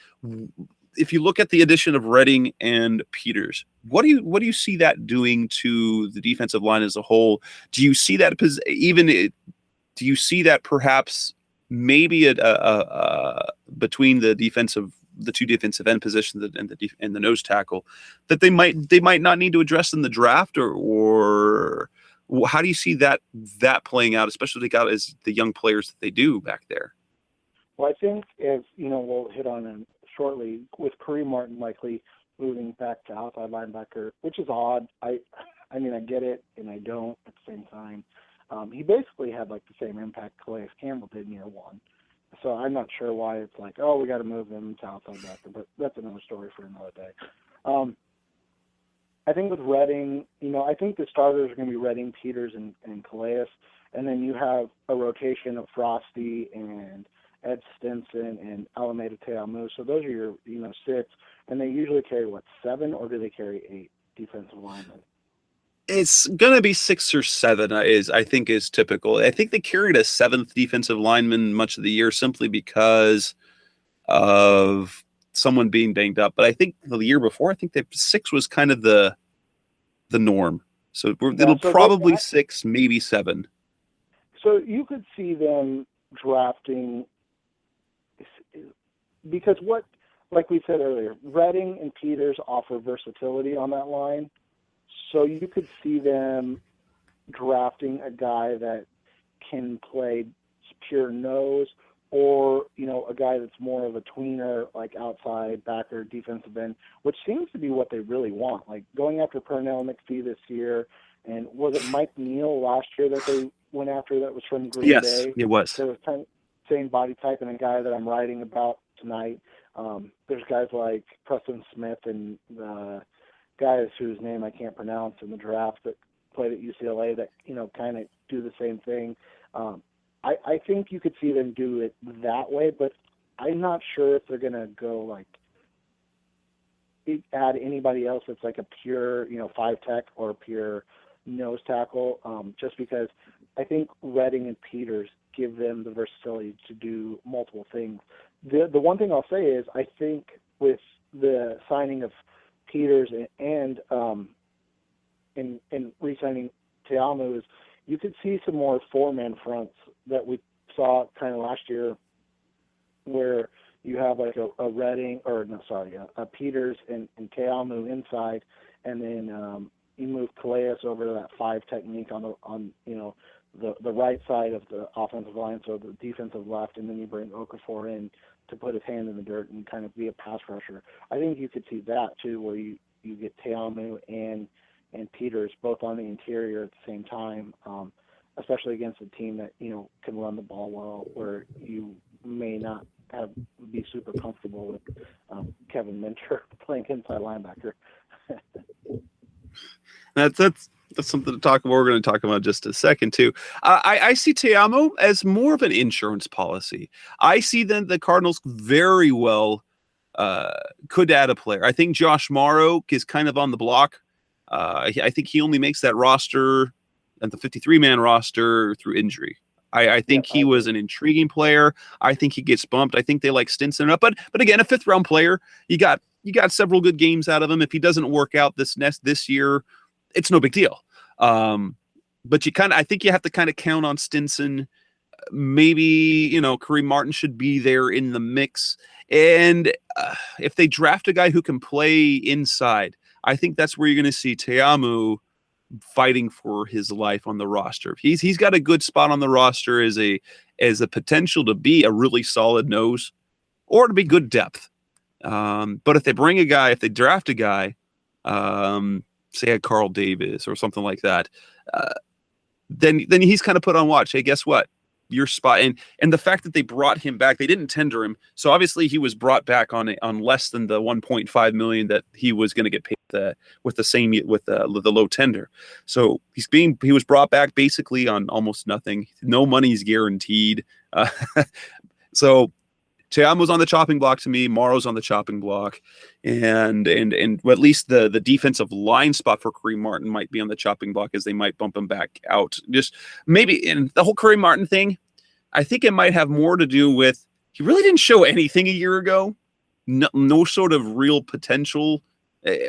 If you look at the addition of Redding and Peters, what do you see that doing to the defensive line as a whole? Do you see that do you see that perhaps maybe between the two defensive end positions and the nose tackle that they might not need to address in the draft, or how do you see that playing out, especially if they got as the young players that they do back there? Well, I think, as you know, we'll hit on him shortly, with Kareem Martin likely moving back to outside linebacker, which is odd. I mean, I get it and I don't at the same time. He basically had like the same impact Calais Campbell did in year one. So I'm not sure why it's like, oh, we got to move him to outside linebacker, but that's another story for another day. I think with Redding, I think the starters are going to be Redding, Peters, and Calais, and then you have a rotation of Frosty and Ed Stinson and Alameda Teamu. So those are your, 6, and they usually carry, 7, or do they carry 8 defensive linemen? It's going to be 6 or 7 I think is typical. I think they carried a 7th defensive lineman much of the year simply because of someone being banged up. But I think the year before, I think that 6 was kind of the norm. So it'll probably 6, maybe 7. So you could see them drafting, because like we said earlier, Redding and Peters offer versatility on that line. So you could see them drafting a guy that can play pure nose, or, a guy that's more of a tweener, like outside backer, defensive end, which seems to be what they really want. Like going after Pernell McPhee this year, and was it Mike Neal last year that they went after that was from Green Bay? Yes, it was. So it was kind of same body type, and a guy that I'm writing about tonight. There's guys like Preston Smith and guys whose name I can't pronounce in the draft that played at UCLA that, kind of do the same thing. I think you could see them do it that way, but I'm not sure if they're going to go add anybody else that's like a pure, 5-tech or a pure nose tackle, just because I think Redding and Peters give them the versatility to do multiple things. The one thing I'll say is I think with the signing of Peters and re-signing Teamu is you could see some more 4-man fronts that we saw kind of last year, where you have like a Redding, a Peters and Teamu inside, and then you move Calais over to that 5 technique on the right side of the offensive line, so the defensive left, and then you bring Okafor in to put his hand in the dirt and kind of be a pass rusher. I think you could see that too, where you get Teamu and Peters both on the interior at the same time, especially against a team that can run the ball well, where you may not be super comfortable with Kevin Minter playing inside linebacker. That's something to talk about. We're going to talk about in just a second too. I see Teamo as more of an insurance policy. I see the Cardinals very well could add a player. I think Josh Morrow is kind of on the block. I think he only makes that roster and the 53-man roster through injury. I think he was an intriguing player. I think he gets bumped. I think they like Stinson up, but again, a 5th-round player. You got several good games out of him. If he doesn't work out this year, it's no big deal. But I think you have to kind of count on Stinson. Maybe, Kareem Martin should be there in the mix. And if they draft a guy who can play inside, I think that's where you're going to see Teamu fighting for his life on the roster. He's got a good spot on the roster as a potential to be a really solid nose or to be good depth. But if they draft a guy, say a Carl Davis or something like that, then he's kind of put on watch. Hey, guess what? Your spot, and the fact that they brought him back, they didn't tender him, so obviously he was brought back on less than the $1.5 million that he was going to get paid with the low tender. So he was brought back basically on almost nothing. No money's guaranteed. So Teamo's on the chopping block to me. Morrow's on the chopping block, and at least the defensive line spot for Kareem Martin might be on the chopping block, as they might bump him back out. Just maybe in the whole Kareem Martin thing, I think it might have more to do with he really didn't show anything a year ago. No sort of real potential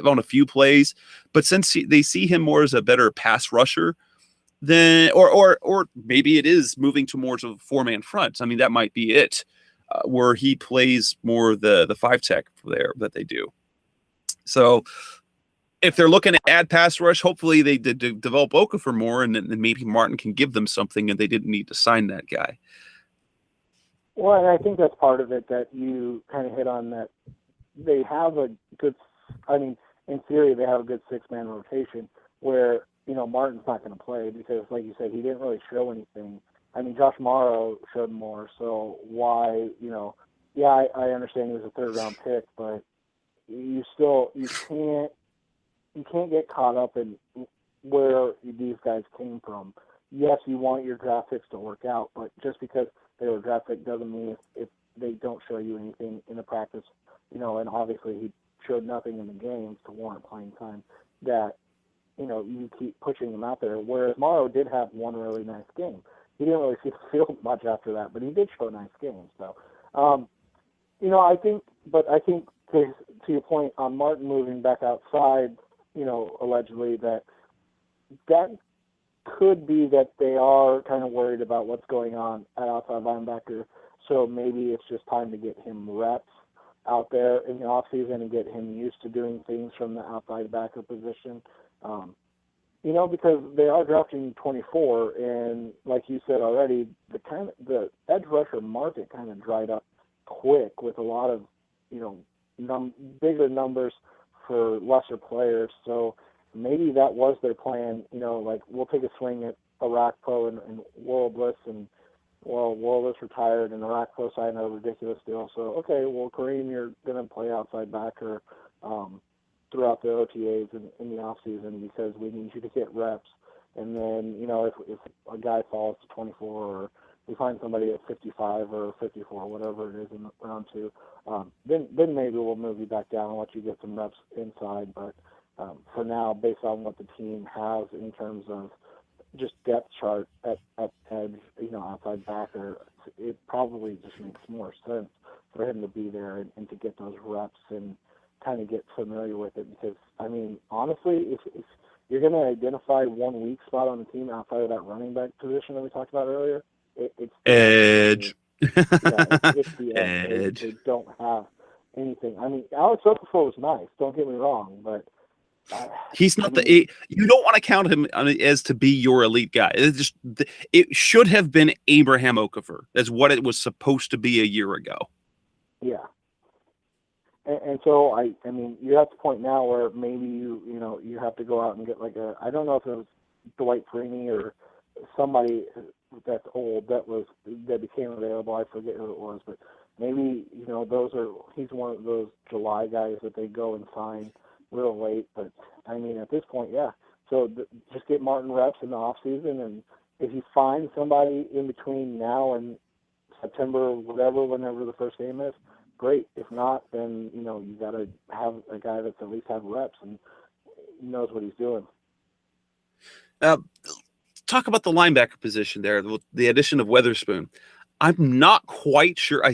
on a few plays, but since they see him more as a better pass rusher, then or maybe it is moving towards a 4-man front. I mean, that might be it. Where he plays more the 5 tech there that they do. So if they're looking to add pass rush, hopefully they develop Okafor more, and then maybe Martin can give them something, and they didn't need to sign that guy. Well, and I think that's part of it that you kind of hit on, that they have a good, in theory, they have a good 6-man rotation where, Martin's not going to play because, like you said, he didn't really show anything. Josh Morrow showed more, so why, I understand he was a 3rd-round pick, but you can't get caught up in where these guys came from. Yes, you want your draft picks to work out, but just because they were draft pick doesn't mean if they don't show you anything in the practice, and obviously he showed nothing in the games to warrant playing time, that, you keep pushing him out there, whereas Morrow did have one really nice game. He didn't really see the field much after that, but he did show nice games. So, I think to your point on Martin moving back outside, allegedly that could be that they are kind of worried about what's going on at outside linebacker. So maybe it's just time to get him reps out there in the offseason and get him used to doing things from the outside backer position. Because they are drafting 24, and like you said already, the edge rusher market kind of dried up quick with a lot of, bigger numbers for lesser players. So maybe that was their plan. We'll take a swing at Arakpo and Worldless, and Worldless retired, and Arakpo signed a ridiculous deal. So okay, well, Kareem, you're going to play outside backer throughout the OTAs in the offseason because we need you to get reps. And then, if a guy falls to 24 or we find somebody at 55 or 54, whatever it is in round 2, then maybe we'll move you back down and let you get some reps inside. But for now, based on what the team has in terms of just depth chart at edge, outside backer, it probably just makes more sense for him to be there and to get those reps and kind of get familiar with it, because honestly, if you're going to identify one weak spot on the team outside of that running back position that we talked about earlier, it's edge. It's the edge. They don't have anything. Alex Okafor was nice, don't get me wrong, but he's not you don't want to count him as to be your elite guy. It should have been Abraham Okafor. That's what it was supposed to be a year ago. Yeah. And so, you're at the point now where maybe you have to go out and get I don't know if it was Dwight Freeney or somebody that's old that became available. I forget who it was, but maybe, he's one of those July guys that they go and sign real late. But, I mean, at this point, yeah. So just get Martin reps in the off season, and if you find somebody in between now and September or whenever the first game is, great. If not, then, you got to have a guy that's at least had reps and knows what he's doing. Talk about the linebacker position there, the addition of Weatherspoon. I'm not quite sure.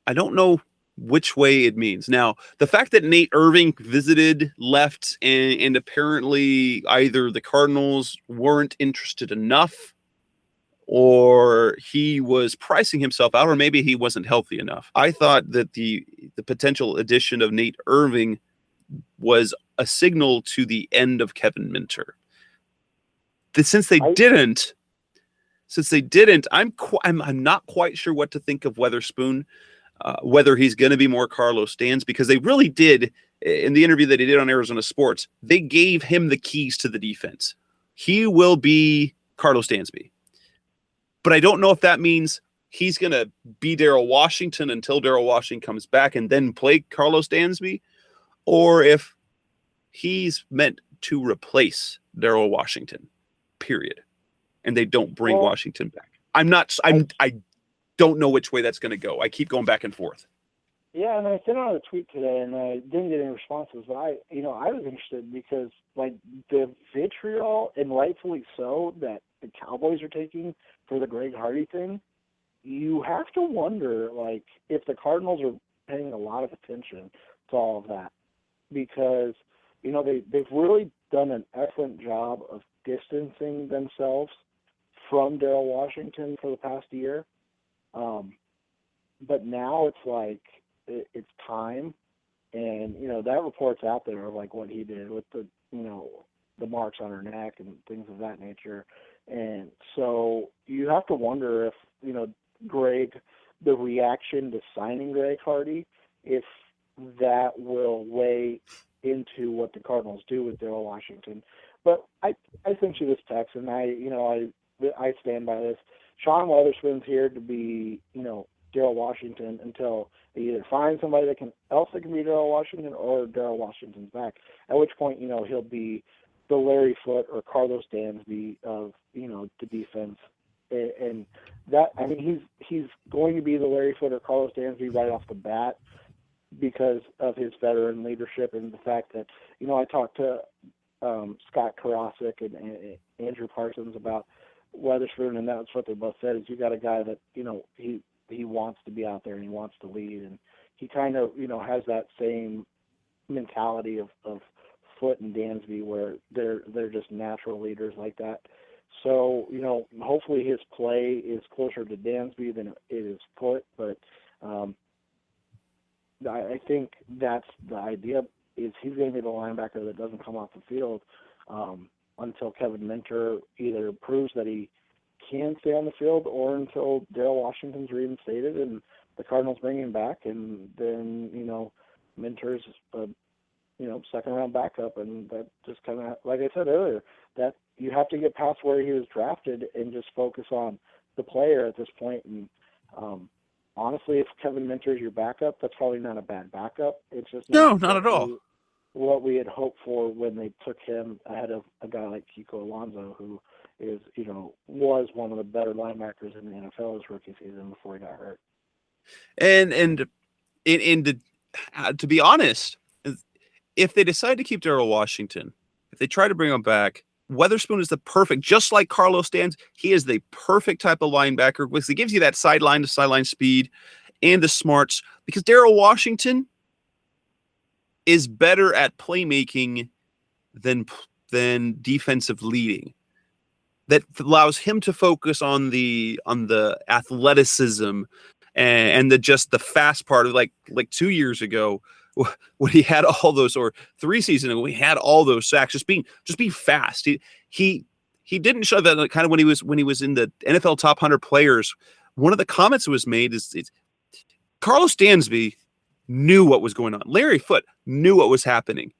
I don't know which way it means. Now, the fact that Nate Irving visited, left, and apparently either the Cardinals weren't interested enough, or he was pricing himself out, or maybe he wasn't healthy enough. I thought that the potential addition of Nate Irving was a signal to the end of Kevin Minter. Since they didn't, I'm not quite sure what to think of Weatherspoon, whether he's going to be more Carlos Dansby, because they really did, in the interview that he did on Arizona Sports, they gave him the keys to the defense. He will be Carlos Dansby. But I don't know if that means he's going to be Darryl Washington until Darryl Washington comes back and then play Carlos Dansby, or if he's meant to replace Darryl Washington, period. And they don't bring Washington back. I don't know which way that's going to go. I keep going back and forth. Yeah, and I sent out a tweet today, and I didn't get any responses. But I was interested because, the vitriol, and rightfully so, that the Cowboys are taking for the Greg Hardy thing, you have to wonder, if the Cardinals are paying a lot of attention to all of that, because they've really done an excellent job of distancing themselves from Darryl Washington for the past year. But now it's it's time, and that report's out there of what he did with the marks on her neck and things of that nature. And so you have to wonder if Greg, the reaction to signing Greg Hardy, if that will weigh into what the Cardinals do with Darryl Washington. But I sent you this text, and I stand by this. Sean Weatherspoon's here to be, Darryl Washington until they either find somebody that can be Darryl Washington, or Darryl Washington's back. At which point, he'll be the Larry Foote or Carlos Dansby of, the defense. And that, he's going to be the Larry Foote or Carlos Dansby right off the bat because of his veteran leadership and the fact that, I talked to Scott Karasik and Andrew Parsons about Weatherspoon, and that's what they both said, is you got a guy that, he wants to be out there and he wants to lead, and he kind of, has that same mentality of Foote and Dansby, where they're just natural leaders like that. So, hopefully his play is closer to Dansby than it is Foote, but I think that's the idea, is he's going to be the linebacker that doesn't come off the field until Kevin Minter either proves that he can stay on the field, or until Darryl Washington's reinstated and the Cardinals bring him back, and then, Minter's a second round backup. And that just kind of, like I said earlier, that you have to get past where he was drafted and just focus on the player at this point. And honestly, if Kevin Minter's your backup, that's probably not a bad backup. It's just not at all what we had hoped for when they took him ahead of a guy like Kiko Alonso, who is, was one of the better linebackers in the NFL his rookie season before he got hurt. And to be honest, if they decide to keep Darryl Washington, if they try to bring him back, Weatherspoon is the perfect, just like Carlos Dansby, he is the perfect type of linebacker because he gives you that sideline to sideline speed and the smarts, because Darryl Washington is better at playmaking than defensive leading. That allows him to focus on the athleticism and the fast part of like 2 years ago when he had all those, or 3 seasons ago, we had all those sacks, just being fast. He didn't show that kind of when he was in the NFL top 100 players. One of the comments that was made is Carlos Dansby knew what was going on. Larry Foote knew what was happening.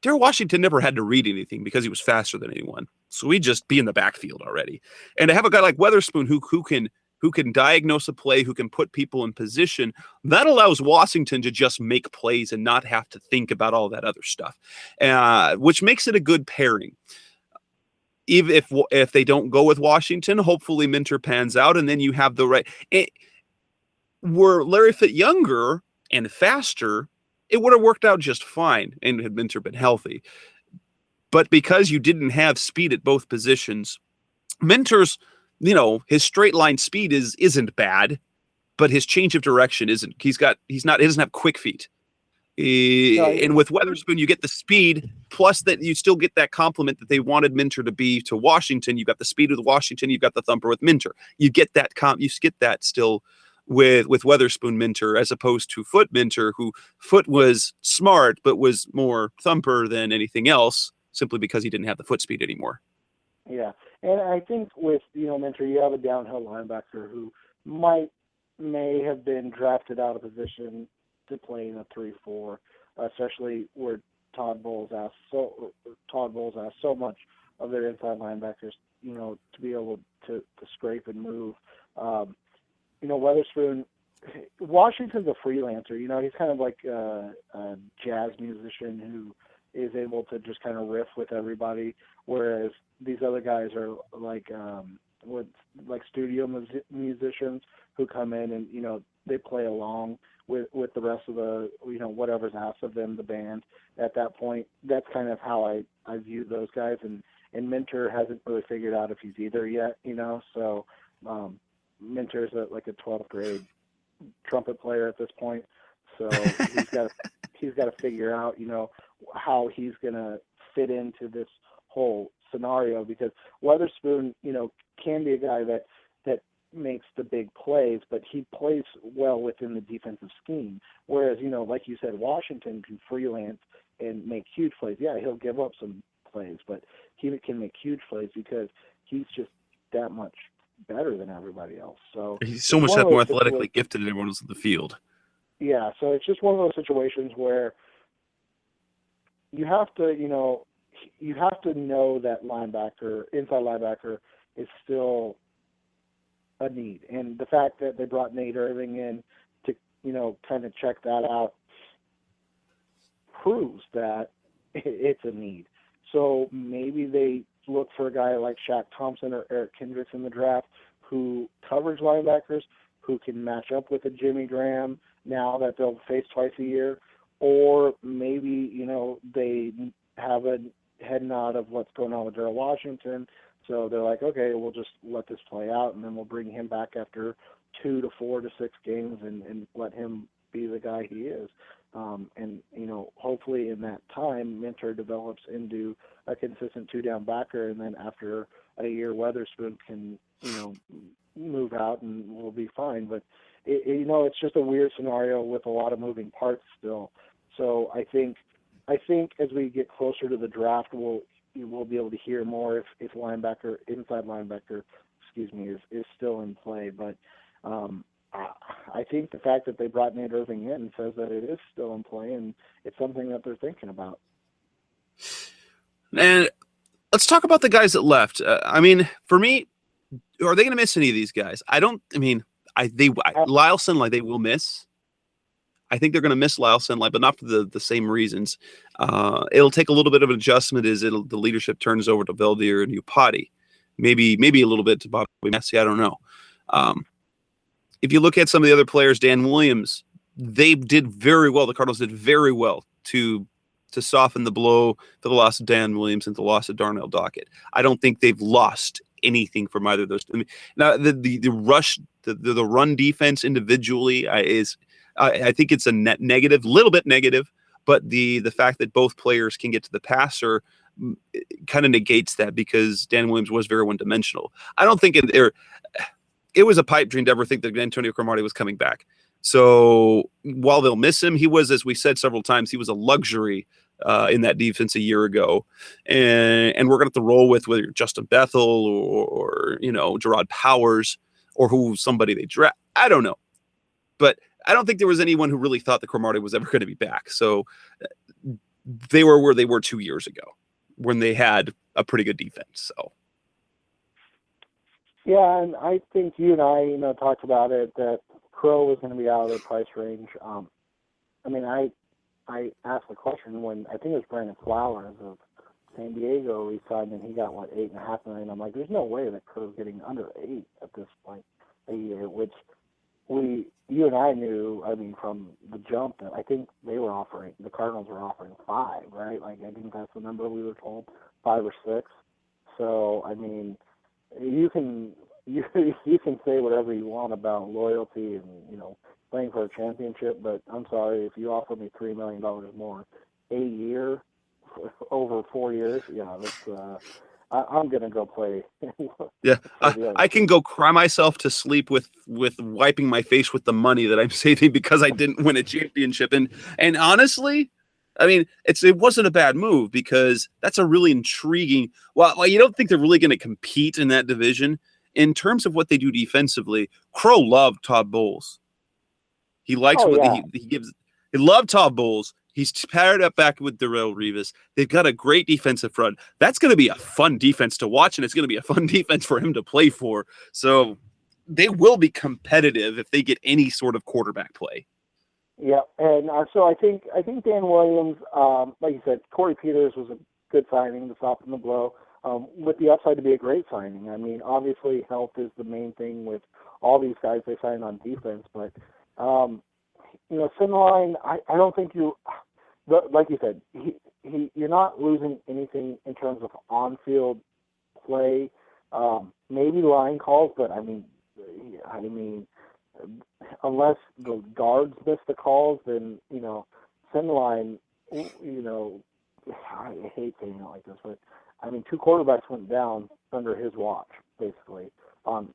Darryl Washington never had to read anything because he was faster than anyone. So he'd just be in the backfield already. And to have a guy like Weatherspoon who can who can diagnose a play, who can put people in position, that allows Washington to just make plays and not have to think about all that other stuff, which makes it a good pairing. Even if they don't go with Washington, hopefully Minter pans out, and then you have the right. Were Larry Fitz younger and faster, it would have worked out just fine, and had Minter been healthy. But because you didn't have speed at both positions, Minter's, his straight line speed isn't bad, but his change of direction isn't. He doesn't have quick feet. And with Weatherspoon, you get the speed, plus that you still get that compliment that they wanted Minter to be to Washington. You've got the speed with Washington, you've got the thumper with Minter. You get that still with Weatherspoon Minter, as opposed to Foot Minter, who Foot was smart but was more thumper than anything else, simply because he didn't have the foot speed anymore. Yeah, and I think with Minter, you have a downhill linebacker who may have been drafted out of position to play in a 3-4, especially where Todd Bowles asked so much of their inside linebackers, to be able to scrape and move. Weatherspoon, Washington's a freelancer. He's kind of like a jazz musician who is able to just kind of riff with everybody, whereas these other guys are like studio musicians who come in and they play along with the rest of the whatever's asked of them, the band. At that point, that's kind of how I view those guys, and Minter hasn't really figured out if he's either yet. So Minter's like a 12th grade trumpet player at this point, so he's got to figure out how he's gonna fit into this whole scenario, because Weatherspoon can be a guy that makes the big plays, but he plays well within the defensive scheme. Whereas, like you said, Washington can freelance and make huge plays. Yeah, he'll give up some plays, but he can make huge plays because he's just that much better than everybody else. So he's so much more athletically gifted than everyone else in the field. Yeah, so it's just one of those situations where you have to know that inside linebacker is still a need. And the fact that they brought Nate Irving in to, kind of check that out proves that it's a need. So maybe they look for a guy like Shaq Thompson or Eric Kendricks in the draft who covers linebackers, who can match up with a Jimmy Graham now that they'll face twice a year. Or maybe, they have a head nod of what's going on with Darrell Washington. So they're like, okay, we'll just let this play out, and then we'll bring him back after 2 to 4 to 6 games and let him be the guy he is. And hopefully in that time, Minter develops into a consistent 2-down backer, and then after a year, Weatherspoon can, move out and we'll be fine. But, it's just a weird scenario with a lot of moving parts still. So I think as we get closer to the draft, we'll be able to hear more if inside linebacker, is still in play. But I think the fact that they brought Nate Irving in says that it is still in play, and it's something that they're thinking about. And let's talk about the guys that left. For me, are they going to miss any of these guys? Lyle Sinley, they will miss. I think they're going to miss Lyle Sinley, but not for the same reasons. It'll take a little bit of an adjustment as the leadership turns over to Veldier and Upati. Maybe a little bit to Bobby Messi. I don't know. If you look at some of the other players, Dan Williams, they did very well. The Cardinals did very well to soften the blow for the loss of Dan Williams and the loss of Darnell Dockett. I don't think they've lost anything from either of those. Now the rush, the run defense individually I think it's a net negative, little bit negative, but the fact that both players can get to the passer kind of negates that, because Dan Williams was very one-dimensional. I don't think it was a pipe dream to ever think that Antonio Cromartie was coming back. So while they'll miss him, he was, as we said several times, he was a luxury in that defense a year ago. And we're going to have to roll with whether Justin Bethel or Gerard Powers or somebody they draft. I don't know. But I don't think there was anyone who really thought that Cromartie was ever going to be back. So they were where they were 2 years ago when they had a pretty good defense. So Yeah, and I think you and I, talked about it that Crow was going to be out of their price range. I mean, I asked the question when I think it was Brandon Flowers of San Diego re-signed, and he got what, $8.5 million. I'm like, there's no way that Crow's getting under 8 at this point a year, which you and I knew. I mean, from the jump, that I think the Cardinals were offering 5, right? Like, I think that's the number we were told, 5 or 6. So I mean, you can you can say whatever you want about loyalty and playing for a championship, but I'm sorry, if you offer me $3 million more a year over 4 years, that's I'm gonna go play. Yeah, I can go cry myself to sleep with wiping my face with the money that I'm saving because I didn't win a championship. And honestly, I mean, it wasn't a bad move because that's a really intriguing. Well, you don't think they're really going to compete in that division in terms of what they do defensively. Crow loved Todd Bowles. He likes Oh what yeah, he gives. He loved Todd Bowles. He's paired up back with Darrelle Revis. They've got a great defensive front. That's going to be a fun defense to watch, and it's going to be a fun defense for him to play for. So they will be competitive if they get any sort of quarterback play. yeah, and so I think Dan Williams, like you said, Corey Peters was a good signing to soften the blow, with the upside to be a great signing. I mean, obviously health is the main thing with all these guys they signed on defense, but Sinline, I don't think like you said, you're not losing anything in terms of on-field play. Maybe line calls, but I mean, unless the guards miss the calls, then Sinline, I hate saying it like this, but I mean, 2 quarterbacks went down under his watch, basically on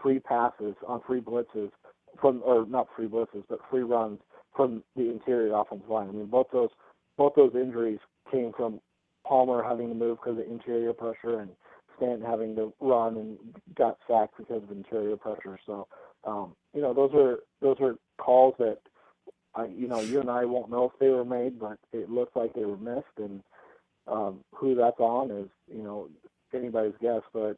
free passes, on free blitzes not free blitzes, but free runs from the interior offensive line. I mean, both those injuries came from Palmer having to move because of interior pressure and Stanton having to run and got sacked because of interior pressure. So, those are calls that you and I won't know if they were made, but it looks like they were missed. And who that's on is anybody's guess. But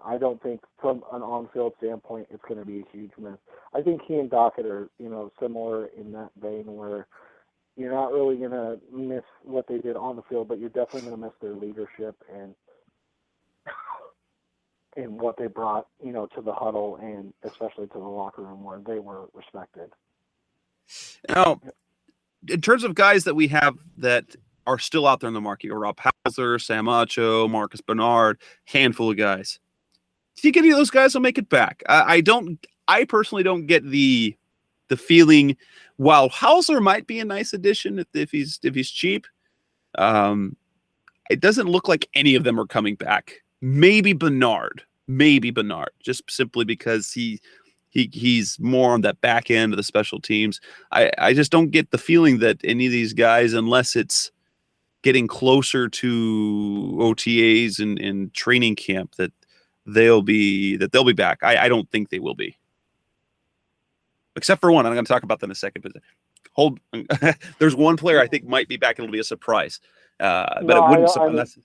I don't think from an on-field standpoint it's going to be a huge miss. I think he and Dockett are similar in that vein where you're not really going to miss what they did on the field, but you're definitely going to miss their leadership and what they brought, to the huddle and especially to the locker room where they were respected. Now, in terms of guys that we have that are still out there in the market, Rob Hauser, Sam Acho, Marcus Bernard, handful of guys. Do you think any of those guys will make it back? I personally don't get the feeling. While Hauser might be a nice addition if he's cheap, it doesn't look like any of them are coming back. Maybe Bernard, just simply because he's more on that back end of the special teams. I just don't get the feeling that any of these guys, unless it's getting closer to OTAs and training camp, that they'll be back. I don't think they will be. Except for one, I'm going to talk about that in a second. But there's one player I think might be back. It'll be a surprise, but it wouldn't surprise.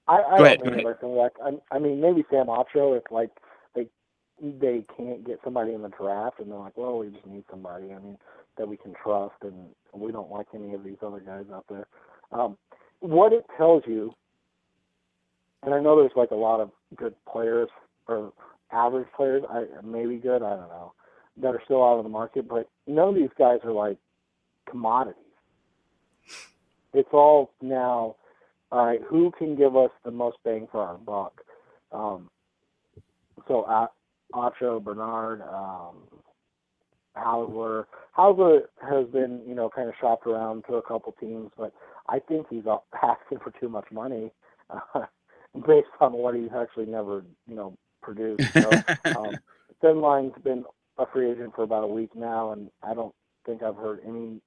I don't think they're coming back. I mean, maybe Sam Acho if they can't get somebody in the draft and they're like, well, we just need somebody. I mean, that we can trust, and we don't like any of these other guys out there. What it tells you, and I know there's like a lot of good players or average players, maybe good, I don't know, that are still out of the market, but none of these guys are like commodities. It's all now, all right, who can give us the most bang for our buck? So Acho, Bernard, Hauser has been, kind of shopped around to a couple teams, but I think he's asking for too much money based on what he's actually never, produced. So, Finline's been a free agent for about a week now, and I don't think I've heard any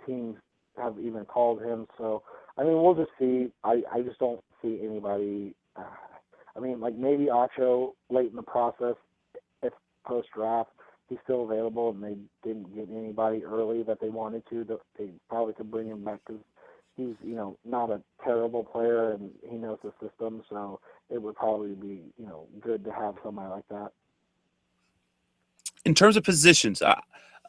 teams have even called him. So, I mean, we'll just see. I just don't see anybody. I mean, like maybe Acho late in the process, if post-draft he's still available and they didn't get anybody early that they wanted to, they probably could bring him back because he's not a terrible player, and he knows the system, so it would probably be good to have somebody like that. In terms of positions,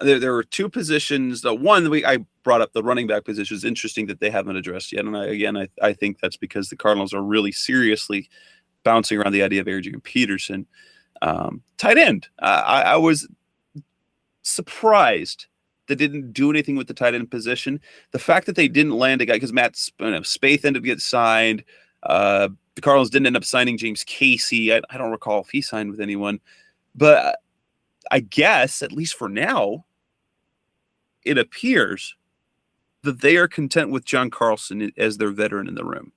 there were two positions. The one I brought up, the running back position, is interesting that they haven't addressed yet. And I think that's because the Cardinals are really seriously bouncing around the idea of Adrian Peterson. Tight end. I was surprised they didn't do anything with the tight end position. The fact that they didn't land a guy, because Matt Spaeth ended up getting signed. The Cardinals didn't end up signing James Casey. I don't recall if he signed with anyone. But I guess, at least for now, it appears that they are content with John Carlson as their veteran in the room,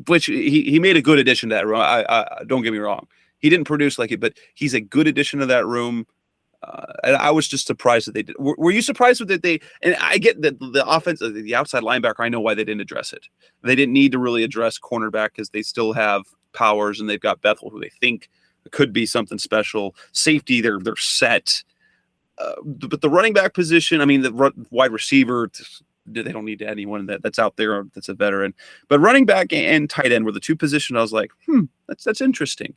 which he made a good addition to that room. I don't get me wrong. He didn't produce like it, but he's a good addition to that room. And I was just surprised that they did. Were you surprised with that they? And I get that the offense, the outside linebacker, I know why they didn't address it. They didn't need to really address cornerback because they still have Powers and they've got Bethel, who they think could be something special. Safety, they're set. But the running back position, I mean, the wide receiver, they don't need anyone that's out there that's a veteran. But running back and tight end were the two positions I was like, that's interesting.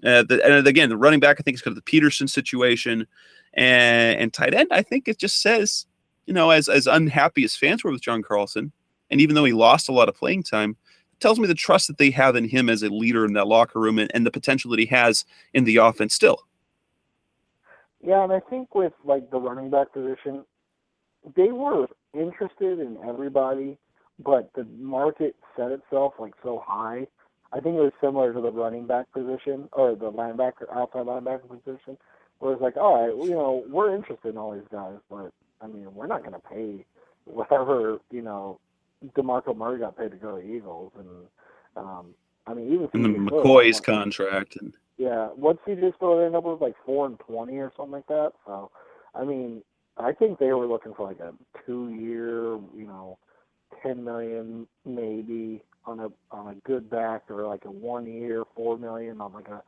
And again, the running back, I think, is because of the Peterson situation. And tight end, I think it just says, as unhappy as fans were with John Carlson, and even though he lost a lot of playing time, it tells me the trust that they have in him as a leader in that locker room and the potential that he has in the offense still. Yeah, and I think with, the running back position, they were interested in everybody, but the market set itself, so high. I think it was similar to the running back position, or the outside linebacker position, where it's all right, we're interested in all these guys, but, we're not going to pay whatever, DeMarco Murray got paid to go to the Eagles. And, even and McCoy's contract. And yeah, what's CJ Spiller end up with, 4-20 or something like that? So, I think they were looking for a 2-year, $10 million maybe on a good back, or a 1-year $4 million on a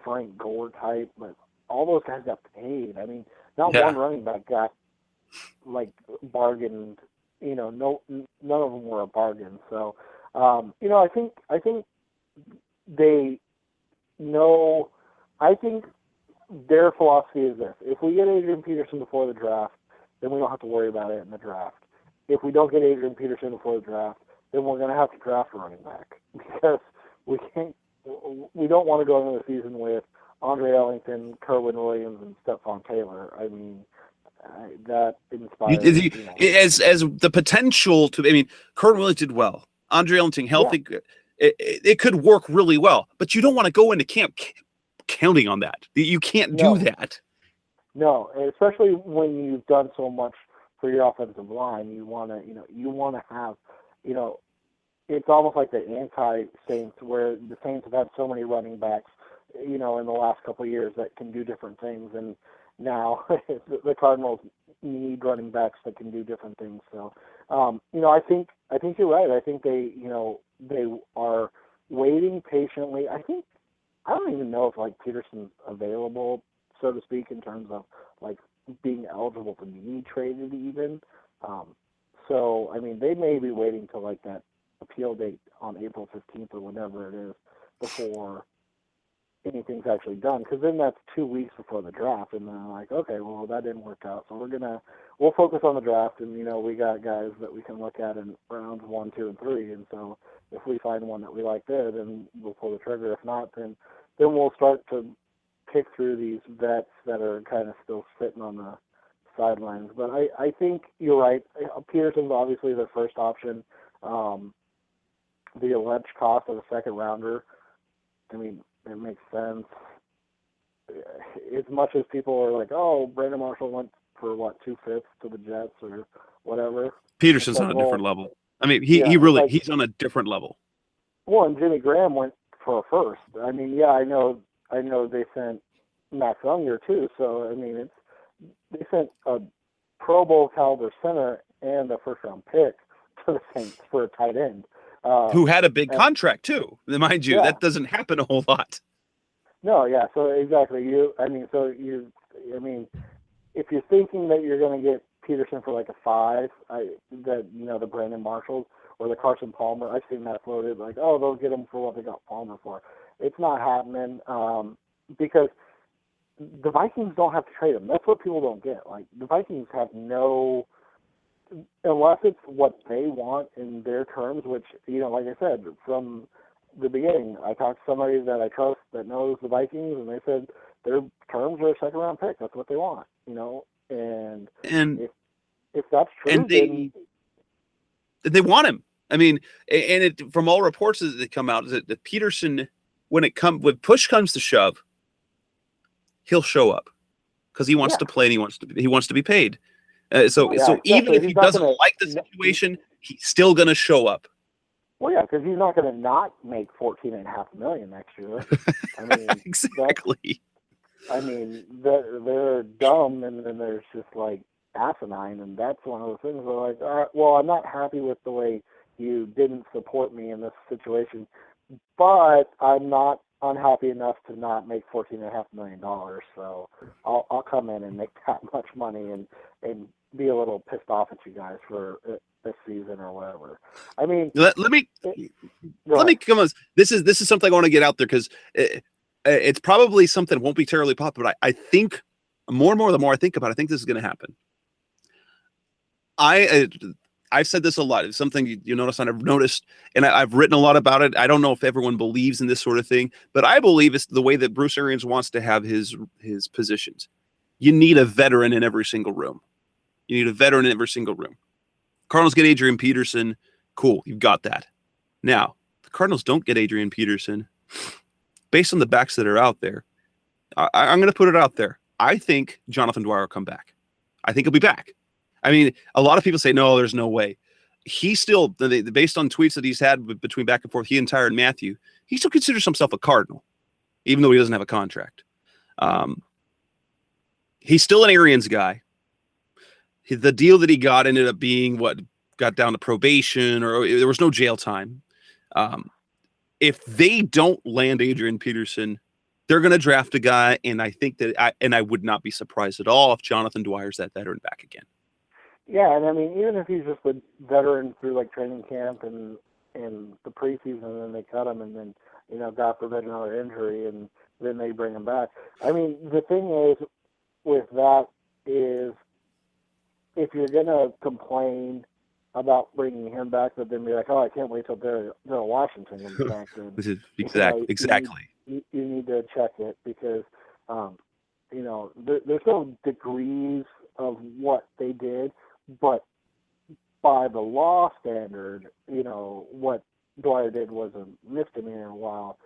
Frank Gore type. But all those guys got paid. Not one running back got bargained. No, none of them were a bargain. So, I think they know. I think their philosophy is this: if we get Adrian Peterson before the draft, then we don't have to worry about it in the draft. If we don't get Adrian Peterson before the draft, then we're going to have to draft a running back, because we can't. We don't want to go into the season with Andre Ellington, Kerwin Williams, and Stephon Taylor. That inspires as the potential to. Kerwin Williams did well. Andre Ellington healthy. Yeah. It could work really well, but you don't want to go into camp counting on that. You can't do that. No, especially when you've done so much for your offensive line. You want to have, it's almost like the anti-Saints, where the Saints have had so many running backs, in the last couple of years that can do different things, and now the Cardinals need running backs that can do different things. So, I think you're right. I think they are waiting patiently. I don't even know if Peterson's available, so to speak, in terms of being eligible to be traded even. So they may be waiting till that appeal date on April 15th or whenever it is before anything's actually done, because then that's 2 weeks before the draft, and then okay, well, that didn't work out, so we'll focus on the draft, and we got guys that we can look at in rounds 1, 2, and 3, and so if we find one that we like there, then we'll pull the trigger. If not, then we'll start to pick through these vets that are kind of still sitting on the sidelines. But I think you're right. Peterson's obviously the first option. The alleged cost of a second rounder, it makes sense. As much as people are oh, Brandon Marshall went for 2/5 to the Jets or whatever. Peterson's on a different level. He really he's on a different level. Well, and Jimmy Graham went for a first. I know they sent Max Unger too. So they sent a Pro Bowl caliber center and a first round pick to the Saints for a tight end. Who had a big contract too, mind you. Yeah. That doesn't happen a whole lot. No, yeah. So exactly, if you're thinking that you're going to get Peterson for like a 5. The Brandon Marshalls or the Carson Palmer. I've seen that floated like, oh, they'll get him for what they got Palmer for. It's not happening because the Vikings don't have to trade him. That's what people don't get. Like, the Vikings have no, unless it's what they want in their terms, which, like I said, from the beginning, I talked to somebody that I trust that knows the Vikings, and they said their terms are a second-round pick. That's what they want, and if that's true, and they want him. I mean, and from all reports that come out, is that Peterson, when push comes to shove, he'll show up because he wants to play and he wants to be paid. So even if he doesn't like the situation, he's still going to show up. Well, yeah, because he's not going to not make $14.5 million next year. I mean, exactly. They're dumb, and then there's just like asinine, and that's one of the things where like, all right, well, I'm not happy with the way you didn't support me in this situation, but I'm not unhappy enough to not make $14.5 million. So I'll come in and make that much money and be a little pissed off at you guys for this season or whatever. I mean, let me come on. This is something I want to get out there because it's probably something that won't be terribly popular. But I think more and more, the more I think about it, I think this is going to happen. I've said this a lot. It's something you notice, and I've noticed, and I've written a lot about it. I don't know if everyone believes in this sort of thing, but I believe it's the way that Bruce Arians wants to have his positions. You need a veteran in every single room. Cardinals get Adrian Peterson. Cool, you've got that. Now, the Cardinals don't get Adrian Peterson. Based on the backs that are out there, I'm going to put it out there. I think Jonathan Dwyer will come back. I think he'll be back. I mean, a lot of people say, no, there's no way. He still, based on tweets that he's had between back and forth, he and Tyrann Mathieu, he still considers himself a Cardinal, even though he doesn't have a contract. He's still an Arians guy. The deal that he got ended up being got down to probation, or there was no jail time. If they don't land Adrian Peterson, they're going to draft a guy, and I think that I would not be surprised at all if Jonathan Dwyer's that veteran back again. Yeah, and I mean, even if he's just a veteran through like training camp and the preseason, and then they cut him, and then God forbid another injury, and then they bring him back. I mean, the thing is with that is if you're gonna complain about bringing him back, but then be like, oh, I can't wait till Daryl Washington comes back. Exactly. You need to check it because there's no degrees of what they did. But by the law standard, what Dwyer did was a misdemeanor, while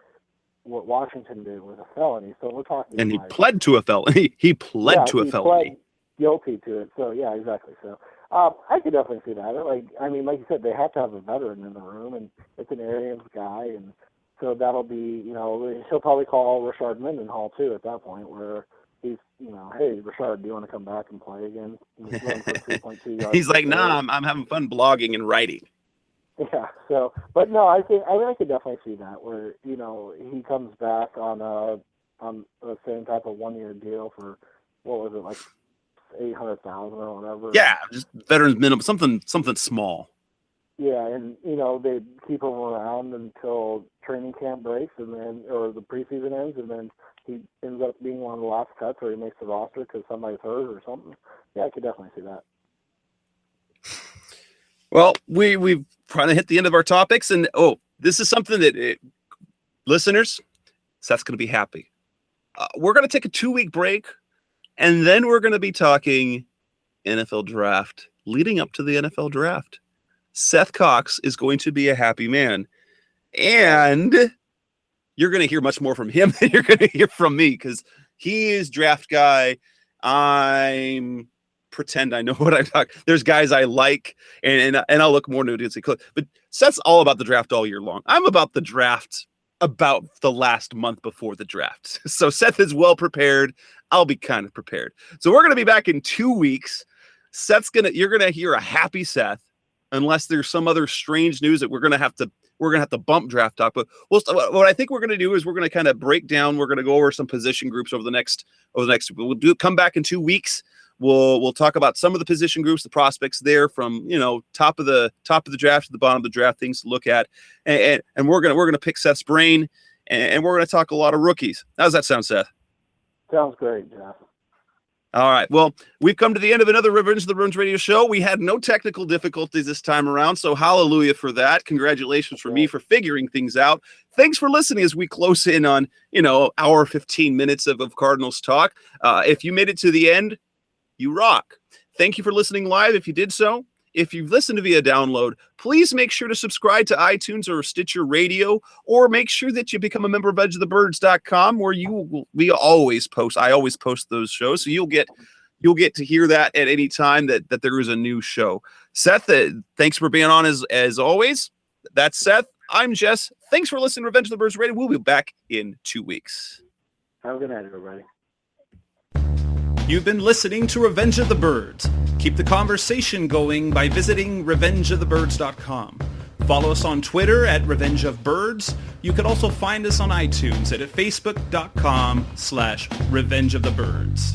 what Washington did was a felony. So we're talking. And he pled to a felony. He pled to a felony. Pled guilty to it. So yeah, exactly. So I could definitely see that. Like you said, they have to have a veteran in the room, and it's an Arians guy, and so that'll be, he'll probably call Rashard Mendenhall too at that point, where he's, hey, Rashard, do you want to come back and play again? He's like, nah, I'm having fun blogging and writing. Yeah. So, but no, I could definitely see that where he comes back on the same type of 1-year deal for what was it, like $800,000 or whatever. Yeah, just veterans minimum, something small. Yeah, and they keep him around until training camp breaks, and then or the preseason ends, and then he ends up being one of the last cuts, or he makes the roster because somebody's hurt or something. Yeah, I could definitely see that. Well, we've kind of hit the end of our topics, and this is something that listeners, Seth's going to be happy. We're going to take a 2-week break, and then we're going to be talking NFL draft, leading up to the NFL draft. Seth Cox is going to be a happy man, and you're going to hear much more from him than you're going to hear from me because he is draft guy. I'm pretend I know what I talk. There's guys I like, and I'll look more into it. But Seth's all about the draft all year long. I'm about the draft about the last month before the draft. So Seth is well prepared. I'll be kind of prepared. So we're going to be back in 2 weeks. You're going to hear a happy Seth, unless there's some other strange news that we're going to have to bump draft talk. But what I think we're going to do is we're going to kind of break down. We're going to go over some position groups over the next. Come back in 2 weeks. We'll talk about some of the position groups, the prospects there from, you know, top of the draft to the bottom of the draft, things to look at. And we're gonna pick Seth's brain, and we're gonna talk a lot of rookies. How does that sound, Seth? Sounds great, Jeff. All right. Well, we've come to the end of another Revenge of the Bruins radio show. We had no technical difficulties this time around, so hallelujah for that. Congratulations for me for figuring things out. Thanks for listening as we close in on, you know, hour 15 minutes of Cardinals talk. If you made it to the end, you rock. Thank you for listening live. If you did so, if you've listened via download, please make sure to subscribe to iTunes or Stitcher Radio, or make sure that you become a member of edgeofthebirds.com, where I always post those shows. So you'll get to hear that at any time that there is a new show. Seth, thanks for being on as always. That's Seth. I'm Jess. Thanks for listening to Revenge of the Birds Radio. We'll be back in 2 weeks. Have a good night, everybody. You've been listening to Revenge of the Birds. Keep the conversation going by visiting revengeofthebirds.com. Follow us on Twitter at Revenge of Birds. You can also find us on iTunes at facebook.com/Revenge of the Birds.